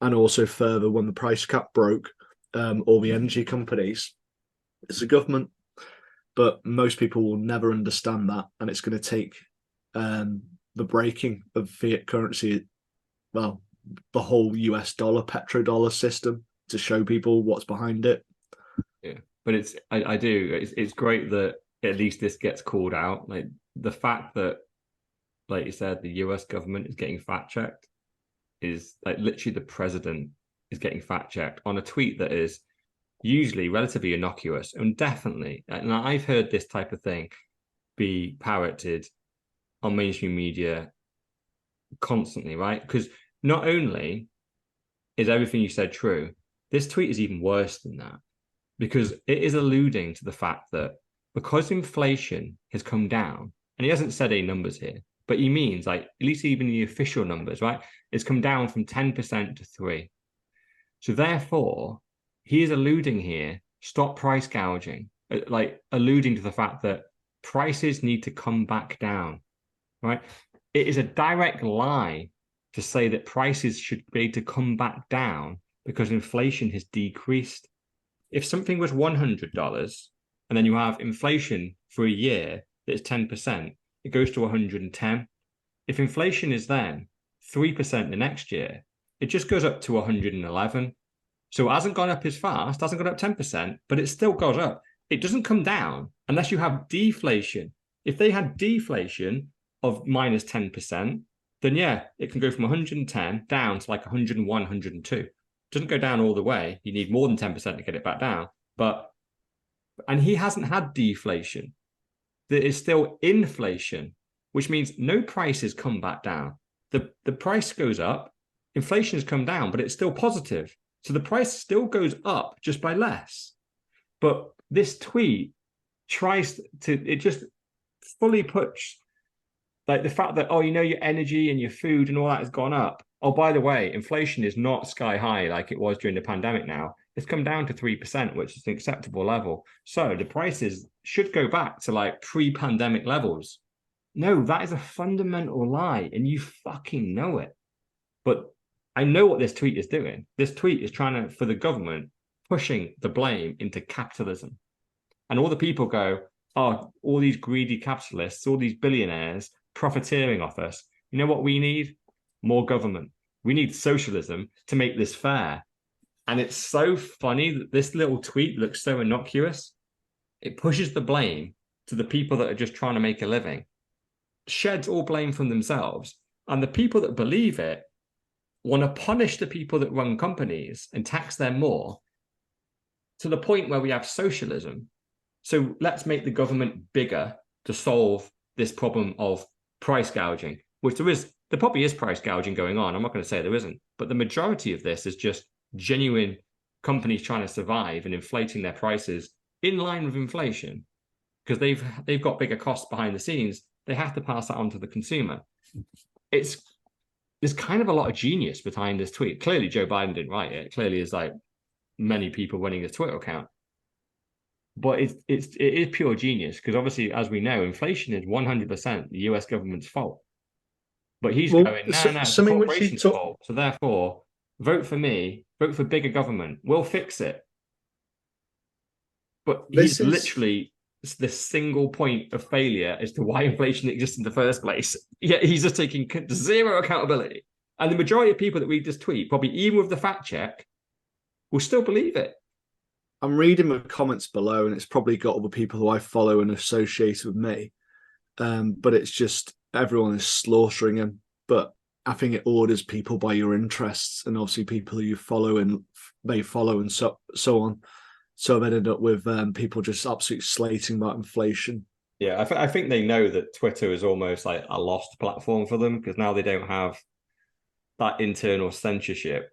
And also further, when the price cap broke, all the energy companies, it's the government. But most people will never understand that. And it's going to take the breaking of fiat currency, well, the whole US dollar, petrodollar system to show people what's behind it. Yeah, but it's great that at least this gets called out. Like the fact that like you said, the US government is getting fact checked, is like literally the president is getting fact checked on a tweet that is usually relatively innocuous. And definitely, and I've heard this type of thing be parroted on mainstream media constantly, right? Because not only is everything you said true, this tweet is even worse than that, because it is alluding to the fact that because inflation has come down, and he hasn't said any numbers here, but he means like at least even the official numbers, right? It's come down from 10% to 3%. So therefore, he is alluding here, stop price gouging, like alluding to the fact that prices need to come back down, right? It is a direct lie to say that prices should be able to come back down because inflation has decreased. If something was $100 and then you have inflation for a year that's 10%, it goes to 110. If inflation is then 3% the next year, it just goes up to 111. So it hasn't gone up as fast, hasn't gone up 10%, but it still goes up. It doesn't come down unless you have deflation. If they had deflation of minus 10%, then yeah, it can go from 110 down to like 101, 102. It doesn't go down all the way. You need more than 10% to get it back down. And he hasn't had deflation. There is still inflation, which means no prices come back down. The price goes up, inflation has come down, but it's still positive. So the price still goes up just by less. But this tweet it just fully puts like the fact that, oh, your energy and your food and all that has gone up. Oh, by the way, inflation is not sky high like it was during the pandemic now. It's come down to 3%, which is an acceptable level. So the prices should go back to like pre-pandemic levels. No, that is a fundamental lie, and you fucking know it. But I know what this tweet is doing. This tweet is trying to, for the government, pushing the blame into capitalism. And all the people go, oh, all these greedy capitalists, all these billionaires profiteering off us. You know what we need? More government. We need socialism to make this fair. And it's so funny that this little tweet looks so innocuous. It pushes the blame to the people that are just trying to make a living, sheds all blame from themselves. And the people that believe it want to punish the people that run companies and tax them more to the point where we have socialism. So let's make the government bigger to solve this problem of price gouging, which there probably is price gouging going on. I'm not going to say there isn't, but the majority of this is just genuine companies trying to survive and inflating their prices in line with inflation because they've got bigger costs behind the scenes. They have to pass that on to the consumer. There's kind of a lot of genius behind this tweet. Clearly, Joe Biden didn't write it. Clearly, it's like many people running a Twitter account. But it is pure genius because obviously, as we know, inflation is 100% the US government's fault. But he's going, no, it's the corporation's fault. So therefore, vote for me, vote for bigger government. We'll fix it. But he's literally the single point of failure as to why inflation exists in the first place. Yet he's just taking zero accountability. And the majority of people that read this tweet, probably even with the fact check, will still believe it. I'm reading the comments below, and it's probably got other people who I follow and associate with me. But it's just everyone is slaughtering him. But I think it orders people by your interests, and obviously people who you follow and they follow, and so on. So I've ended up with people just absolutely slating about inflation. Yeah, I think they know that Twitter is almost like a lost platform for them because now they don't have that internal censorship.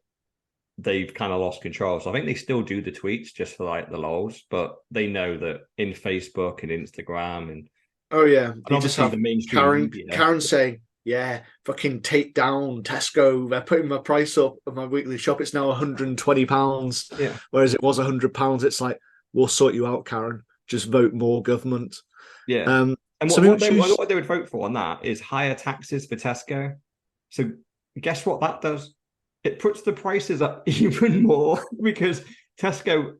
They've kind of lost control. So I think they still do the tweets just for like the lols, but they know that in Facebook and Instagram and you just have the mainstream Karen saying, yeah, fucking take down Tesco. They're putting my price up of my weekly shop. It's now £120. Yeah. Whereas it was £100. It's like, we'll sort you out, Karen. Just vote more government. Yeah. And what they would vote for on that is higher taxes for Tesco. So guess what that does? It puts the prices up even more because Tesco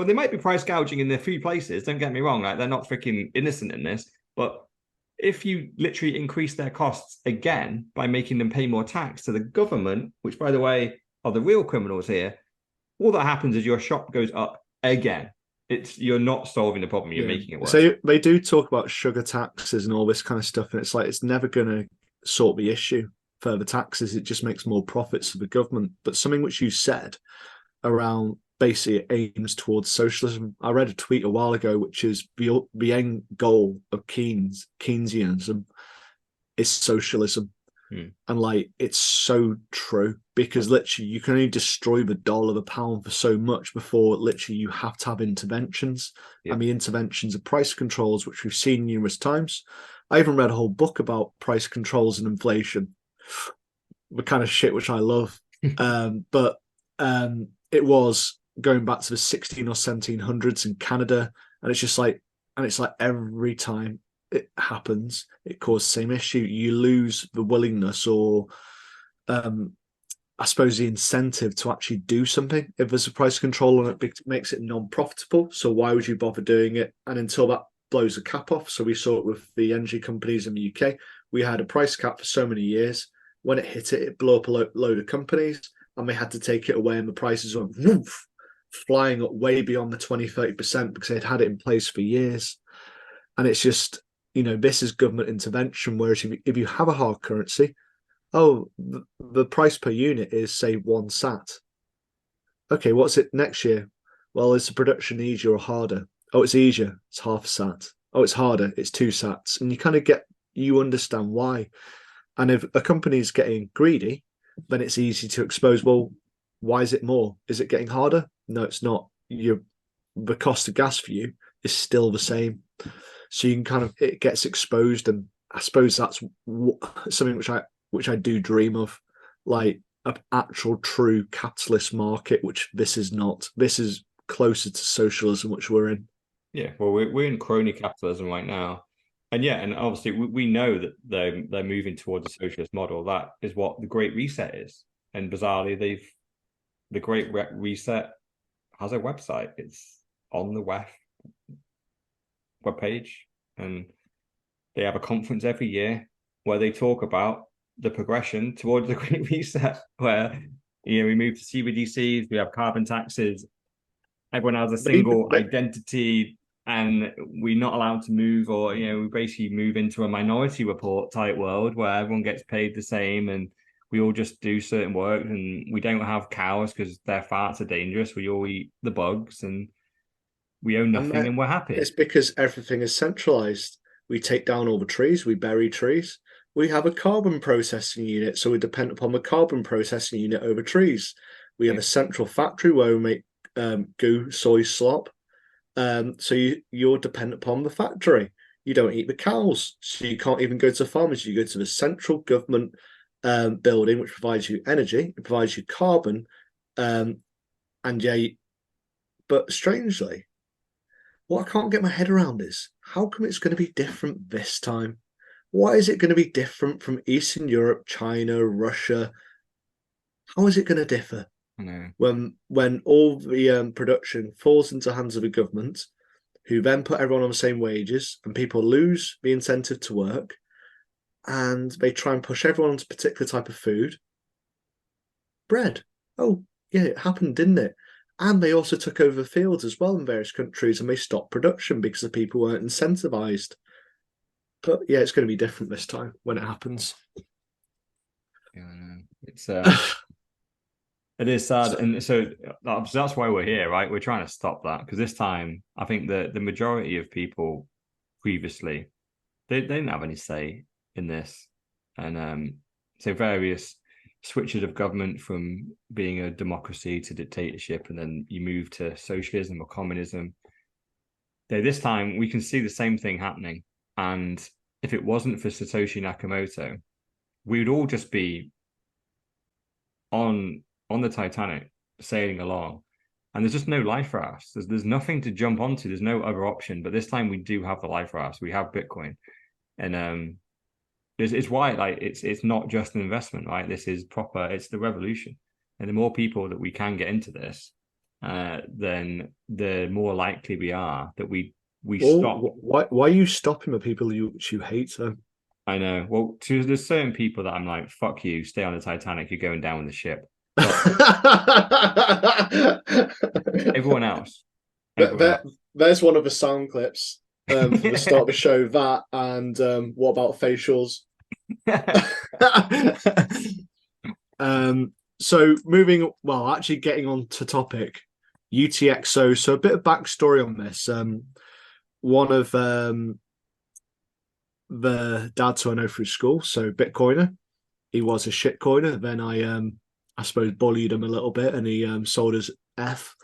they might be price gouging in their few places. Don't get me wrong. Like they're not freaking innocent in this, but if you literally increase their costs again by making them pay more tax to the government, which, by the way, are the real criminals here, all that happens is your shop goes up again. you're not solving the problem, you're Yeah. making it worse. So they do talk about sugar taxes and all this kind of stuff, and it's like it's never going to sort the issue. Further taxes, it just makes more profits for the government. But something which you said around basically aims towards socialism. I read a tweet a while ago, which is the end goal of Keynesianism is socialism. And like it's so true because literally you can only destroy the dollar, the pound for so much before literally you have to have interventions. And the interventions are price controls, which we've seen numerous times. I even read a whole book about price controls and inflation, the kind of shit which I love. But it was going back to the 16 or 1700s in Canada, and it's like every time it happens, it causes the same issue. You lose the willingness or I suppose the incentive to actually do something. If there's a price control on it, it makes it non-profitable. So why would you bother doing it? And until that blows a cap off, so we saw it with the energy companies in the UK. We had a price cap for so many years. When it hit it, it blew up a load of companies, and they had to take it away, and the prices went woof, flying up way beyond the 20-30% because they'd had it in place for years. And it's just, this is government intervention. Whereas if you have a hard currency, the price per unit is say 1 sat. Okay, what's it next year? Well, is the production easier or harder? Oh, it's easier. It's half a sat. Oh, it's harder. It's 2 sats. And you understand why. And if a company is getting greedy, then it's easy to expose, well, why is it more? Is it getting harder? No, it's not. The cost of gas for you is still the same. So you can it gets exposed. And I suppose that's something which I do dream of, like an actual true capitalist market, which this is not. This is closer to socialism, which we're in. Yeah, well, we're in crony capitalism right now. And yeah, and obviously we know that they're moving towards a socialist model. That is what the Great Reset is. And bizarrely, the Great Reset has a website. It's on the webpage, and they have a conference every year where they talk about the progression towards the Great Reset, where we move to CBDCs, we have carbon taxes, everyone has a single identity, and we're not allowed to move, or we basically move into a Minority Report type world where everyone gets paid the same and we all just do certain work, and we don't have cows because their farts are dangerous. We all eat the bugs and we own nothing, and we're happy. It's because everything is centralized. We take down all the trees, we bury trees. We have a carbon processing unit, so we depend upon the carbon processing unit over trees. We have a central factory where we make goo, soy, slop. So you're dependent upon the factory. You don't eat the cows, so you can't even go to farmers. You go to the central government building, which provides you energy, it provides you carbon, and but strangely, what I can't get my head around is how come it's going to be different this time? Why is it going to be different from Eastern Europe, China, Russia? How is it going to differ? When all the production falls into the hands of the government, who then put everyone on the same wages, and people lose the incentive to work, and they try and push everyone onto a particular type of food. Bread. Oh, yeah, it happened, didn't it? And they also took over the fields as well in various countries, and they stopped production because the people weren't incentivized. But yeah, it's going to be different this time when it happens. Yeah, I know. It's it is sad, and so that's why we're here, right? We're trying to stop that because this time, I think the majority of people previously they didn't have any say in this, and so various switches of government from being a democracy to dictatorship, and then you move to socialism or communism. This time we can see the same thing happening, and if it wasn't for Satoshi Nakamoto, we would all just be on the Titanic sailing along, and there's just no life rafts. There's nothing to jump onto. There's no other option. But this time we do have the life rafts. We have Bitcoin, and it's why it's not just an investment, right? This is proper. It's the revolution, and the more people that we can get into this, then the more likely we are that we stop. Why are you stopping the people you hate then? I know. Well, there's certain people that I'm like, fuck you, stay on the Titanic, you're going down with the ship. Everyone else, everywhere else. There's one of the sound clips for the start of the show. That and what about facials? So actually getting on to topic, UTXO. So a bit of backstory on this. One of the dads who I know through school, so Bitcoiner. He was a shitcoiner. Then I suppose bullied him a little bit, and he sold his F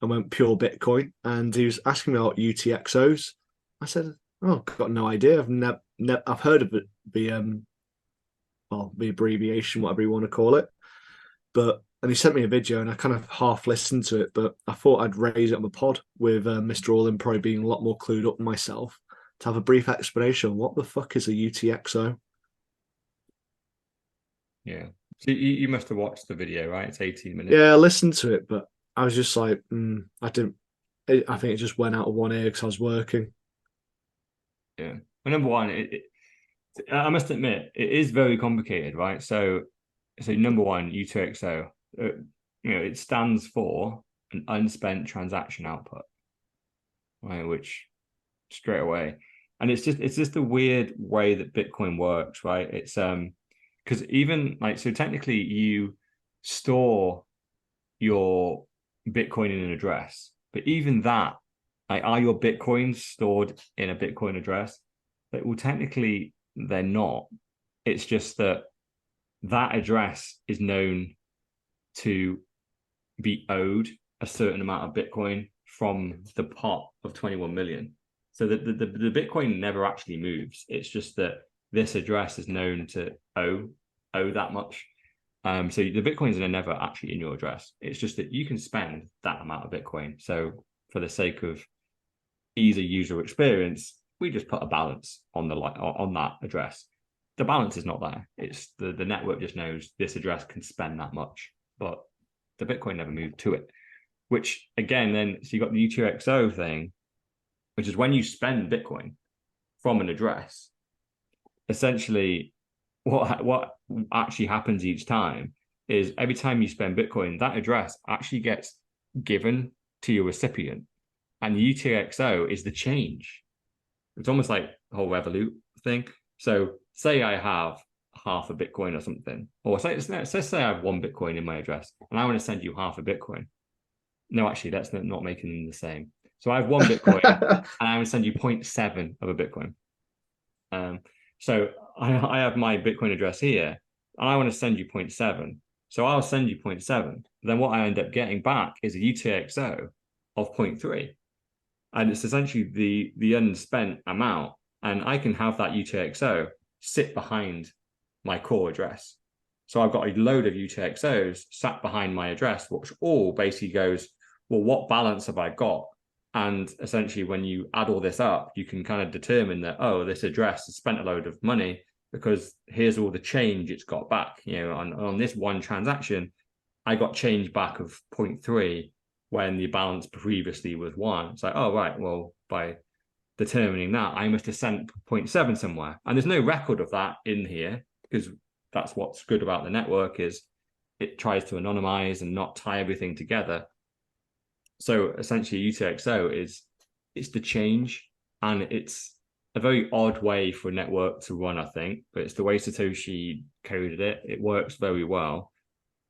and went pure Bitcoin. And he was asking me about UTXOs. I said, "Oh, got no idea. I've heard of it, the abbreviation, whatever you want to call it." And he sent me a video, and I kind of half listened to it, but I thought I'd raise it on the pod with Mr. Allin probably being a lot more clued up than myself to have a brief explanation on what the fuck is a UTXO. Yeah. So you must have watched the video, right? It's 18 minutes. Yeah, I listened to it, but I was just like, I didn't. I think it just went out of one ear because I was working. Yeah. Well, number one, I must admit, it is very complicated, right? So number one, U2XO, it stands for an unspent transaction output, right? Which straight away, and it's just a weird way that Bitcoin works, right? It's because even so technically you store your Bitcoin in an address, but even that, are your Bitcoins stored in a Bitcoin address? Well, technically they're not. It's just that address is known to be owed a certain amount of Bitcoin from the pot of 21 million. So the Bitcoin never actually moves. It's just that this address is known to owe that much. So the Bitcoins are never actually in your address. It's just that you can spend that amount of Bitcoin. So for the sake of easy user experience, we just put a balance on that address. The balance is not there. It's the network just knows this address can spend that much, but the Bitcoin never moved to it. Which again, then so you got the U2XO thing, which is when you spend Bitcoin from an address, essentially what actually happens each time is every time you spend Bitcoin, that address actually gets given to your recipient, and U2XO is the change. It's almost like the whole Revolut thing. So say I have half a Bitcoin or something, or say I have one Bitcoin in my address, and I want to send you half a Bitcoin. No, actually, that's not making them the same. So I have one Bitcoin, and I want to send you 0.7 of a Bitcoin. So I have my Bitcoin address here, and I want to send you 0.7. So I'll send you 0.7. Then what I end up getting back is a UTXO of 0.3. And it's essentially the unspent amount. And I can have that UTXO sit behind my core address. So I've got a load of UTXOs sat behind my address, which all basically goes, well, what balance have I got? And essentially, when you add all this up, you can kind of determine that, oh, this address has spent a load of money because here's all the change it's got back. On this one transaction, I got change back of 0.3 when the balance previously was 1. It's like, oh, right, well, by determining that, I must have sent 0.7 somewhere. And there's no record of that in here because that's what's good about the network is it tries to anonymize and not tie everything together. So essentially UTXO it's the change, and it's a very odd way for a network to run, I think, but it's the way Satoshi coded it. It works very well.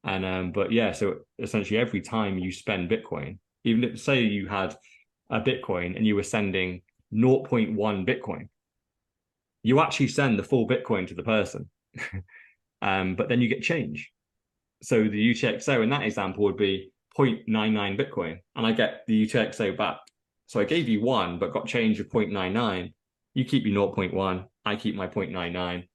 And but yeah, so essentially every time you spend Bitcoin, even if say you had a Bitcoin and you were sending 0.1 Bitcoin, you actually send the full Bitcoin to the person. But then you get change. So the UTXO in that example would be 0.99 Bitcoin, and I get the UTXO back. So I gave you 1, but got change of 0.99. You keep your 0.1, I keep my 0.99,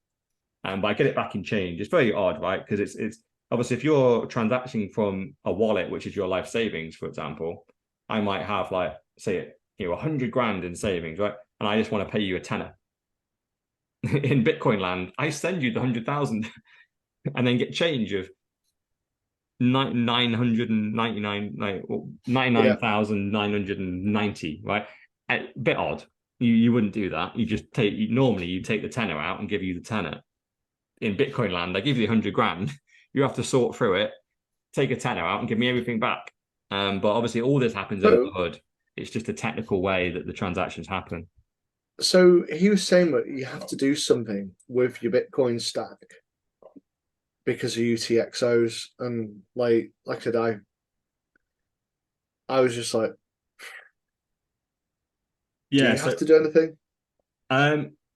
but I get it back in change. It's very odd, right? Because it's obviously if you're transacting from a wallet, which is your life savings, for example, I might have say 100 grand in savings, right? And I just want to pay you a tenner. In Bitcoin land, I send you the 100,000 and then get change of 99,990, right? A bit odd. You wouldn't do that. You just normally you take the tenner out and give you the tenner. In Bitcoin land, I give you 100 grand. You have to sort through it, take a tenner out and give me everything back. But obviously all this happens under the hood. It's just a technical way that the transactions happen. So he was saying that you have to do something with your Bitcoin stack because of UTXOs, and like I said, I was just like, do Yeah, you so have to do anything?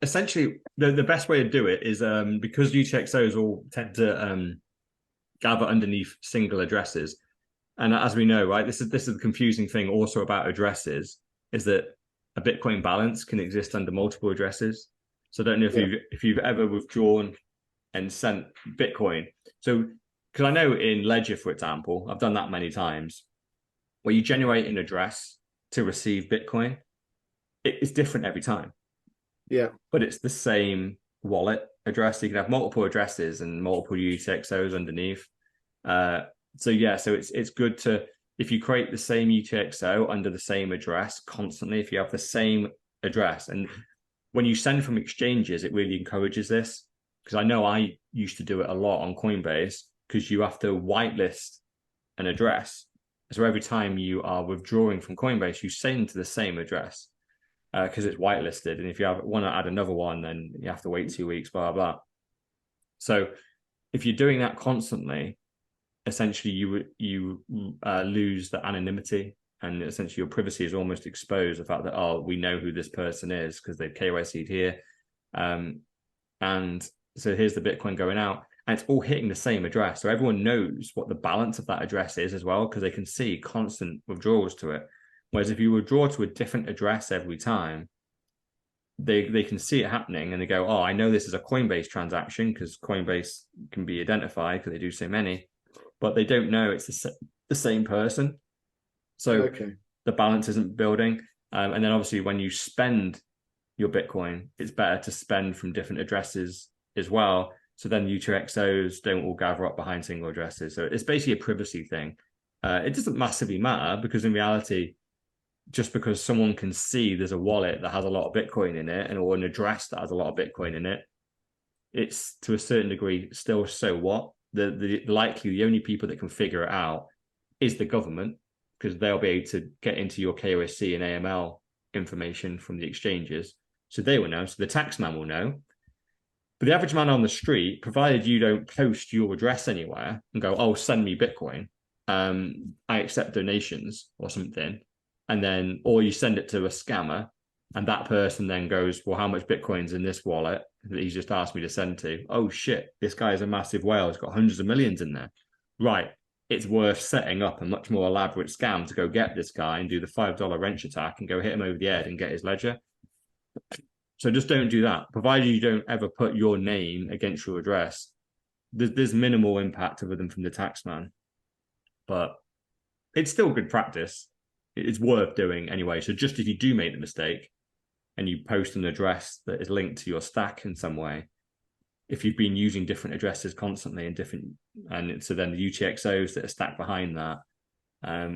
essentially the best way to do it is because UTXOs all tend to gather underneath single addresses. And as we know, right, this is the confusing thing also about addresses is that a Bitcoin balance can exist under multiple addresses. So I don't know Yeah, if you've ever withdrawn and sent Bitcoin. So because I know in Ledger, for example, I've done that many times, where you generate an address to receive Bitcoin, it's different every time, yeah, but it's the same wallet address. So you can have multiple addresses and multiple UTXOs underneath. So yeah, so it's good to if you create the same UTXO under the same address constantly, if you have the same address, and when you send from exchanges, it really encourages this because I know I used to do it a lot on Coinbase because you have to whitelist an address. So every time you are withdrawing from Coinbase, you send to the same address because it's whitelisted, and if you want to add another one, then you have to wait 2 weeks, blah blah. So if you're doing that constantly, essentially you lose the anonymity, and essentially your privacy is almost exposed. The fact that we know who this person is because they've KYC'd here, and so here's the Bitcoin going out, and it's all hitting the same address, so everyone knows what the balance of that address is as well because they can see constant withdrawals to it. Whereas if you withdraw to a different address every time, they can see it happening and they go, I know this is a Coinbase transaction because Coinbase can be identified because they do so many, but they don't know it's the same person. So okay, the balance isn't building. And then obviously when you spend your Bitcoin, it's better to spend from different addresses as well. So then UTXOs don't all gather up behind single addresses. So it's basically a privacy thing. It doesn't massively matter because in reality, just because someone can see there's a wallet that has a lot of Bitcoin in it and or an address that has a lot of Bitcoin in it, it's to a certain degree still so what? The likely the only people that can figure it out is the government because they'll be able to get into your KYC and AML information from the exchanges. So they will know. So the taxman will know. But the average man on the street, provided you don't post your address anywhere and go, send me Bitcoin, I accept donations or something, and then or you send it to a scammer, and that person then goes, well, how much Bitcoin's in this wallet that he's just asked me to send to? Oh shit, this guy is a massive whale. He's got hundreds of millions in there. Right. It's worth setting up a much more elaborate scam to go get this guy and do the $5 wrench attack and go hit him over the head and get his ledger. So just don't do that. Provided you don't ever put your name against your address, there's minimal impact other than from the taxman. But it's still good practice. It's worth doing anyway. So just if you do make the mistake and you post an address that is linked to your stack in some way, if you've been using different addresses constantly and so then the UTXOs that are stacked behind that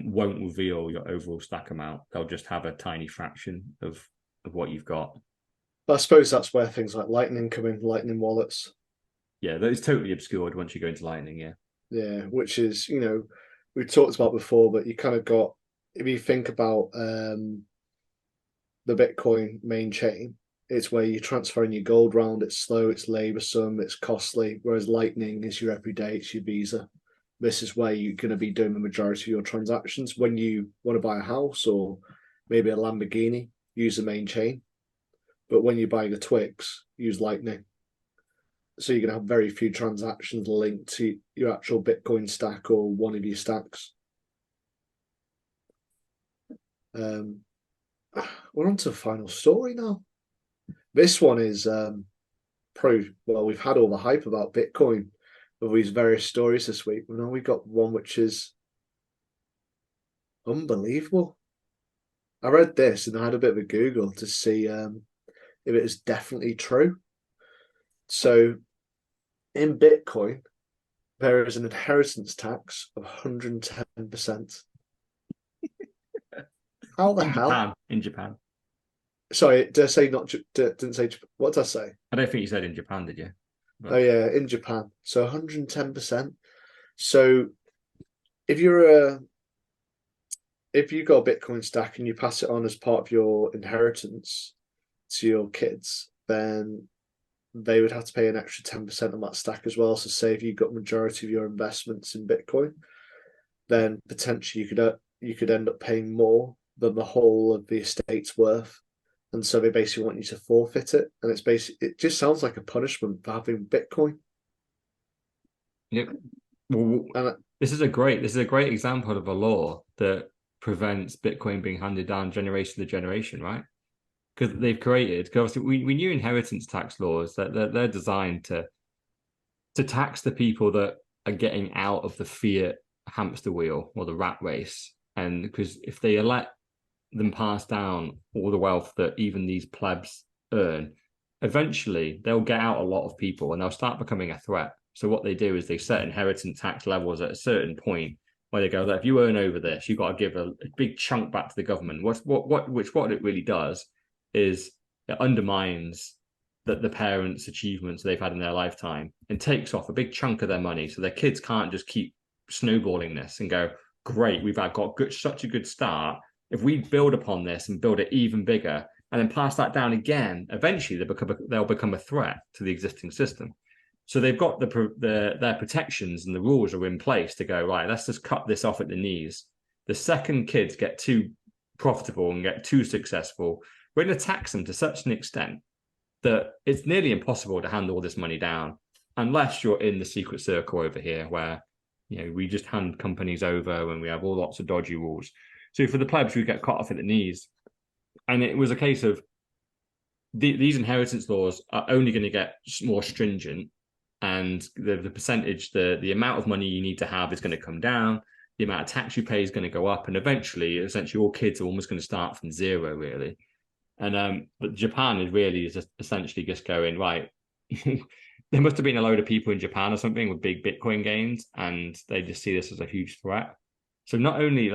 won't reveal your overall stack amount. They'll just have a tiny fraction of what you've got. I suppose that's where things like Lightning come in, Lightning wallets. Yeah, that is totally obscured once you go into Lightning. Yeah, Yeah, which is, we talked about before, but you kind of got, if you think about the Bitcoin main chain, it's where you're transferring your gold around. It's slow, it's laborsome, it's costly. Whereas Lightning is your everyday, it's your Visa. This is where you're going to be doing the majority of your transactions. When you want to buy a house or maybe a Lamborghini, use the main chain. But when you're buying a Twix, use Lightning. So you're going to have very few transactions linked to your actual Bitcoin stack or one of your stacks. We're on to the final story now. This one is we've had all the hype about Bitcoin with these various stories this week. Now we've got one which is unbelievable. I read this and I had a bit of a Google to see if it is definitely true. So in Bitcoin, there is an inheritance tax of 110%. How the hell? In Japan. Sorry, did I say not? Didn't say. What did I say? I don't think you said in Japan, did you? But... Oh yeah, in Japan. So 110%. So if you're if you got a Bitcoin stack and you pass it on as part of your inheritance to your kids, then they would have to pay an extra 10% on that stack as well. So say if you got majority of your investments in Bitcoin, then potentially you could end up paying more than the whole of the estate's worth. And so they basically want you to forfeit it. And it just sounds like a punishment for having Bitcoin. Yep. Well, this is a great example of a law that prevents Bitcoin being handed down generation to generation, right? Because they've created, because obviously we knew inheritance tax laws that they're designed to tax the people that are getting out of the fiat hamster wheel or the rat race. And because if they let them pass down all the wealth that even these plebs earn, eventually they'll get out a lot of people and they'll start becoming a threat. So what they do is they set inheritance tax levels at a certain point where they go, that if you earn over this, you've got to give a big chunk back to the government. What it really does is it undermines the parents' achievements they've had in their lifetime and takes off a big chunk of their money. So their kids can't just keep snowballing this and go, great, we've got such a good start. If we build upon this and build it even bigger and then pass that down again, eventually they'll become a threat to the existing system. So they've got their protections and the rules are in place to go, right, let's just cut this off at the knees. The second kids get too profitable and get too successful, we're going to tax them to such an extent that it's nearly impossible to hand all this money down unless you're in the secret circle over here where, we just hand companies over and we have all lots of dodgy rules. So for the plebs, we get cut off at the knees. And it was a case of these inheritance laws are only going to get more stringent, and the percentage, the amount of money you need to have is going to come down. The amount of tax you pay is going to go up, and eventually, essentially, all kids are almost going to start from zero, really. And but Japan is essentially just going, right. There must have been a load of people in Japan or something with big Bitcoin gains, and they just see this as a huge threat. So not only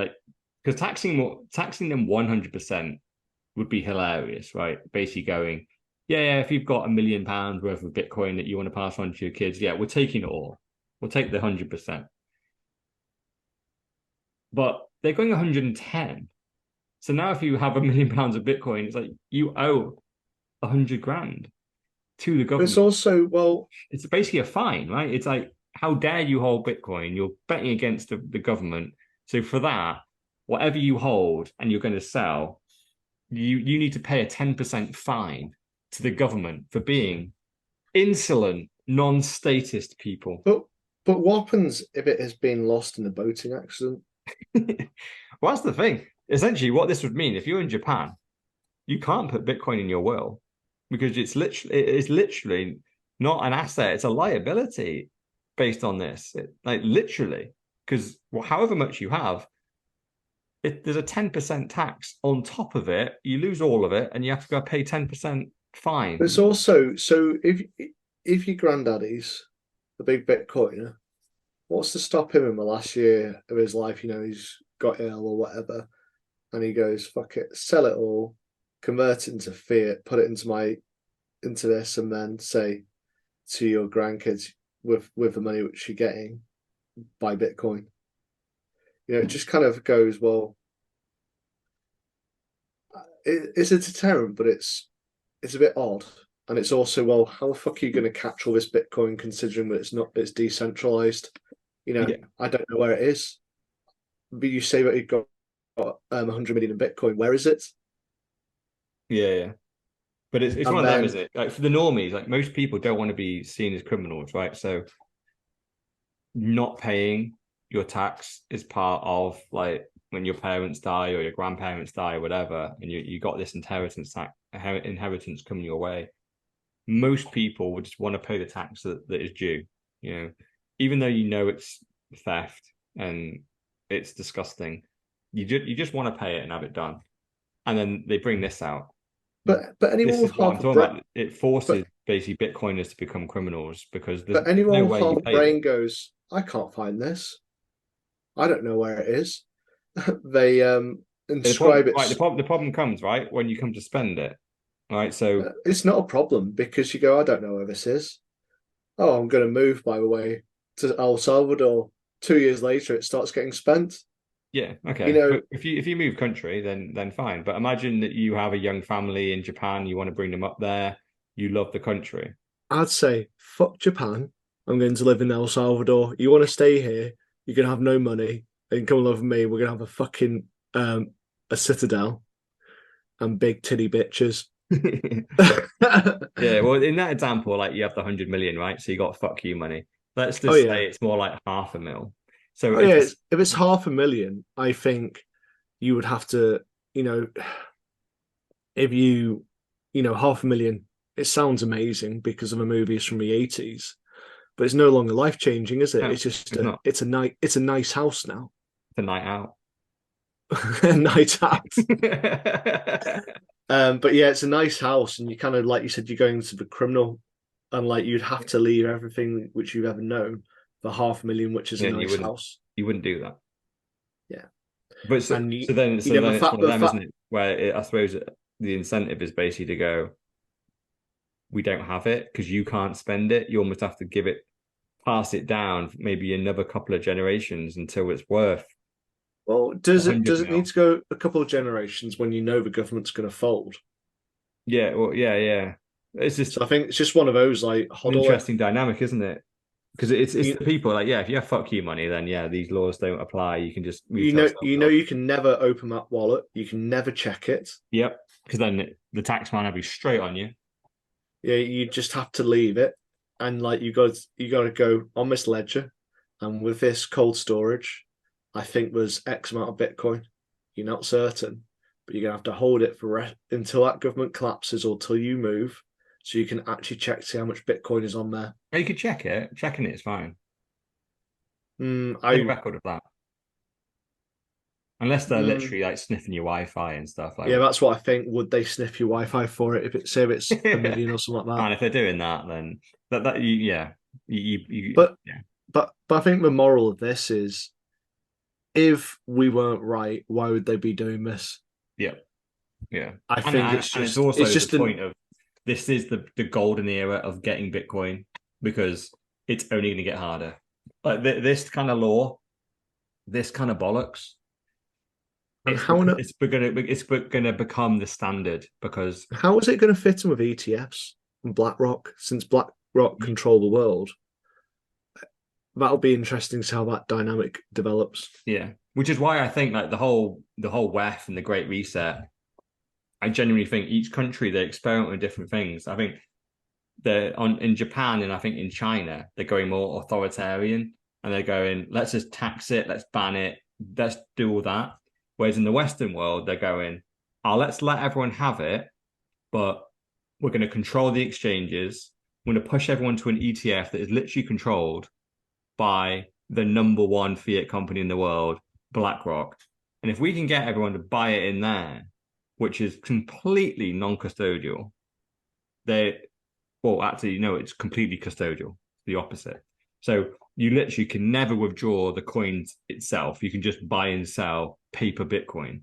because taxing them 100% would be hilarious, right? Basically going, yeah, if you've got £1 million worth of Bitcoin that you want to pass on to your kids, yeah, we're taking it all. We'll take the 100%. But they're going 110. So now if you have £1 million of Bitcoin, it's like you owe 100 grand to the government. It's also, it's basically a fine, right? It's like, how dare you hold Bitcoin? You're betting against the government. So for that, whatever you hold and you're going to sell, you need to pay a 10% fine to the government for being insolent, non-statist people. But what happens if it has been lost in a boating accident? Well, that's the thing. Essentially, what this would mean, if you're in Japan, you can't put Bitcoin in your will because it's literally not an asset; it's a liability based on this. Literally, because however much you have, there's a 10% tax on top of it. You lose all of it, and you have to go pay 10% fine. But it's also, so if your granddaddy's a big Bitcoiner, what's to stop him in the last year of his life? He's got ill or whatever, and he goes, "Fuck it, sell it all, convert it into fiat, put it into this, and then say to your grandkids with the money which you're getting, buy Bitcoin." It just kind of goes, well, it's a deterrent, but it's a bit odd. And it's also, well, how the fuck are you going to catch all this Bitcoin considering that it's decentralized? Yeah. I don't know where it is. But you say that you've got 100 million in Bitcoin. Where is it? Yeah. But it's one of them, isn't it? Like for the normies, like most people don't want to be seen as criminals, right? So not paying your tax is part of when your parents die or your grandparents die or whatever, and you got this inheritance coming your way. Most people would just want to pay the tax that is due, even though it's theft and it's disgusting. You just want to pay it and have it done. And then they bring this out. But anyone with half a brain, it forces basically Bitcoiners to become criminals because but anyone with half a brain goes, I can't find this. I don't know where it is. They inscribe it. Right, the problem comes right when you come to spend it. Right, so it's not a problem because you go, I don't know where this is. Oh, I'm going to move, by the way, to El Salvador. 2 years later, it starts getting spent. Yeah, You okay. know, But if you move country, then fine. But imagine that you have a young family in Japan, you want to bring them up there, you love the country. I'd say fuck Japan. I'm going to live in El Salvador. You want to stay here? You're gonna have no money, and come live with me. We're gonna have a fucking a citadel and big titty bitches. Yeah, well, in that example, like you have the 100 million, right? So you got fuck you money. Let's Oh just yeah, say it's more like 500,000. So oh yeah. it's If it's 500,000, I think you would have to, you know, if you 500,000. It sounds amazing because of a movie from the 80s, but it's no longer life changing, is it? no, It's just it's not. it's a nice house now, It's a night out. a night out. But yeah, it's a nice house, and you kind of like you said, you're going to the criminal, and like you'd have to leave everything which you've ever known for 500,000, which is a Yeah, nice house. you wouldn't do that. Yeah, But and so then you get the it's fact one of the them, fact. isn't it? Where I suppose the incentive is basically to go, we don't have it because you can't spend it. You almost have to pass it down maybe another couple of generations until it's worth Well, a hundred does it need mil. to go a couple of generations when you know the government's going to fold? Yeah, well, yeah. It's just So I think it's just one of those like an hodl it. interesting dynamic, isn't it? Because it's You the people like, yeah, if you have fuck you money, then yeah, these laws don't apply. You can just move to El Salvador. you can never open that wallet. You can never check it. Yep. Because then the tax man will be straight on you. Yeah, you just have to leave it, and like you got to go on this ledger, and with this cold storage, I think there's X amount of Bitcoin. You're not certain, but you're gonna have to hold it until that government collapses or till you move, so you can actually check to see how much Bitcoin is on there. You could check it. Checking it is fine. No I record of that. Unless they're mm, literally like sniffing your Wi-Fi and stuff like yeah, that's what I think. Would they sniff your Wi-Fi for it if it say it's a that. million or something like that? And if they're doing that, then that you yeah. But Yeah. but I think the moral of this is if we weren't right, why would they be doing this? Yeah. Yeah. I And, think and it's and it's just also the point of this is the golden era of getting Bitcoin because it's only going to get harder. Like this kind of law, this kind of bollocks, and it's gonna become the standard because how is it going to fit in with ETFs and BlackRock since BlackRock control the world? That'll be interesting to see how that dynamic develops. yeah, which is why I think like the whole WEF and the Great Reset. I genuinely think each country they experiment with different things. I think they're on in Japan and I think in China they're going more authoritarian and they're going let's just tax it, let's ban it, let's do all that. Whereas in the Western world they're going, oh, let's let everyone have it, but we're going to control the exchanges. We're going to push everyone to an ETF that is literally controlled by the number one fiat company in the world, BlackRock. And if we can get everyone to buy it in there, which is completely non-custodial, they well, actually, no, it's completely custodial, the opposite. So you literally can never withdraw the coins itself. You can just buy and sell paper Bitcoin.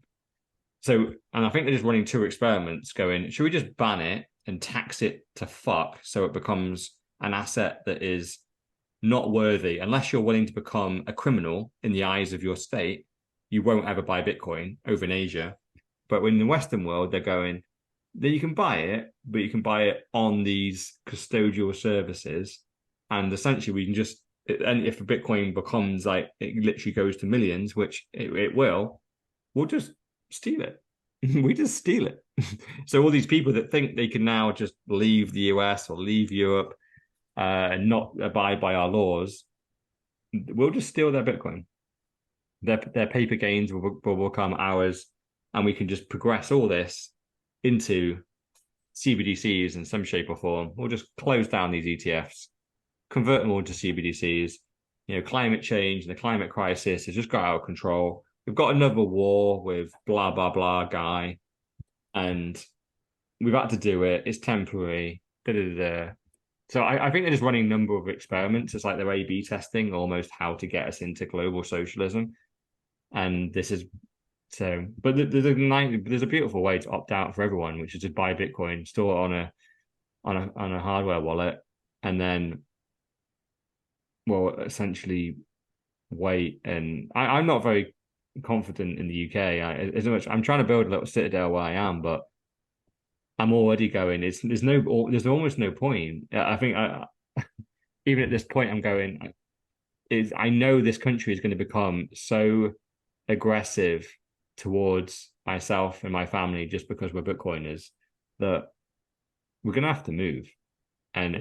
So, and I think they're just running two experiments going, should we just ban it and tax it to fuck so it becomes an asset that is not worthy unless you're willing to become a criminal in the eyes of your state. You won't ever buy Bitcoin over in Asia. But in the Western world, they're going, then you can buy it, but you can buy it on these custodial services. And essentially, we can just, and if Bitcoin becomes like, it literally goes to millions, which it will, we'll just steal it. We just steal it. So all these people that think they can now just leave the US or leave Europe and not abide by our laws, we'll just steal their Bitcoin. Their paper gains will become ours, and we can just progress all this into CBDCs in some shape or form. We'll just close down these ETFs, convert them all to CBDCs. Climate change and the climate crisis has just got out of control. We've got another war with blah blah blah guy, and we've had to do it. It's temporary. Da, da, da, da. So I think they're just running a number of experiments. It's like they're A/B testing almost how to get us into global socialism. And this is so, but there's a beautiful way to opt out for everyone, which is to buy Bitcoin, store it on a hardware wallet, and then, well, essentially wait. And I'm not very confident in the UK. As much I'm trying to build a little citadel where I am, but I'm already going. There's almost no point. I think even at this point, I'm going. Is I know this country is going to become so aggressive towards myself and my family just because we're Bitcoiners that we're going to have to move. And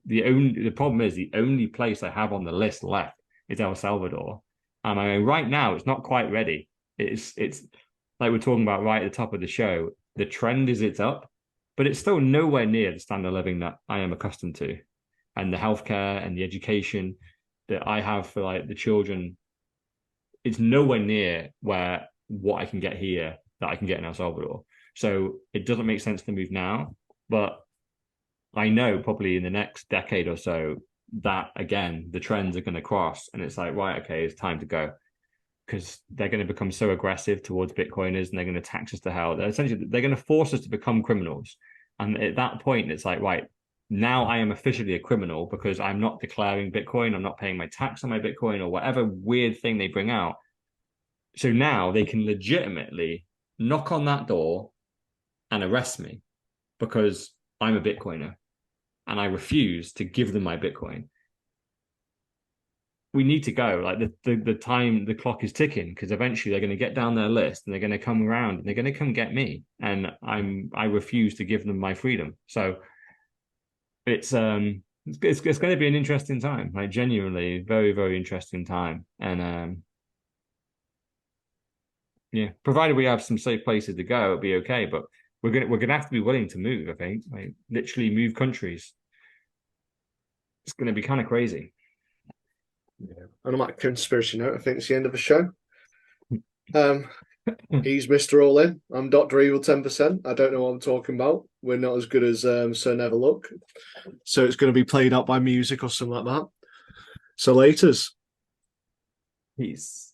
the problem is the only place I have on the list left is El Salvador. And I mean, right now it's not quite ready. It's like we're talking about right at the top of the show. The trend is it's up, but it's still nowhere near the standard of living that I am accustomed to, and the healthcare and the education that I have for like the children. It's nowhere near where what I can get here that I can get in El Salvador. So it doesn't make sense to move now, but I know probably in the next decade or so that again the trends are going to cross, and it's like right, okay, it's time to go because they're going to become so aggressive towards Bitcoiners and they're going to tax us to hell. They're going to force us to become criminals, and at that point, it's like right now I am officially a criminal because I'm not declaring Bitcoin, I'm not paying my tax on my Bitcoin or whatever weird thing they bring out. So now they can legitimately knock on that door and arrest me because I'm a Bitcoiner and I refuse to give them my Bitcoin. We need to go. Like the time, the clock is ticking because eventually they're going to get down their list and they're going to come around and they're going to come get me. And I refuse to give them my freedom. So it's going to be an interesting time. Like genuinely, very very interesting time. And yeah, provided we have some safe places to go, it'll be okay. But we're gonna have to be willing to move. I think, like literally move countries. It's going to be kind of crazy. Yeah. And on that conspiracy note, I think it's the end of the show. He's Mr. All In. I'm Dr. Evil 10%. I don't know what I'm talking about. We're not as good as Sir Never Look. So it's going to be played out by music or something like that. So laters. Peace.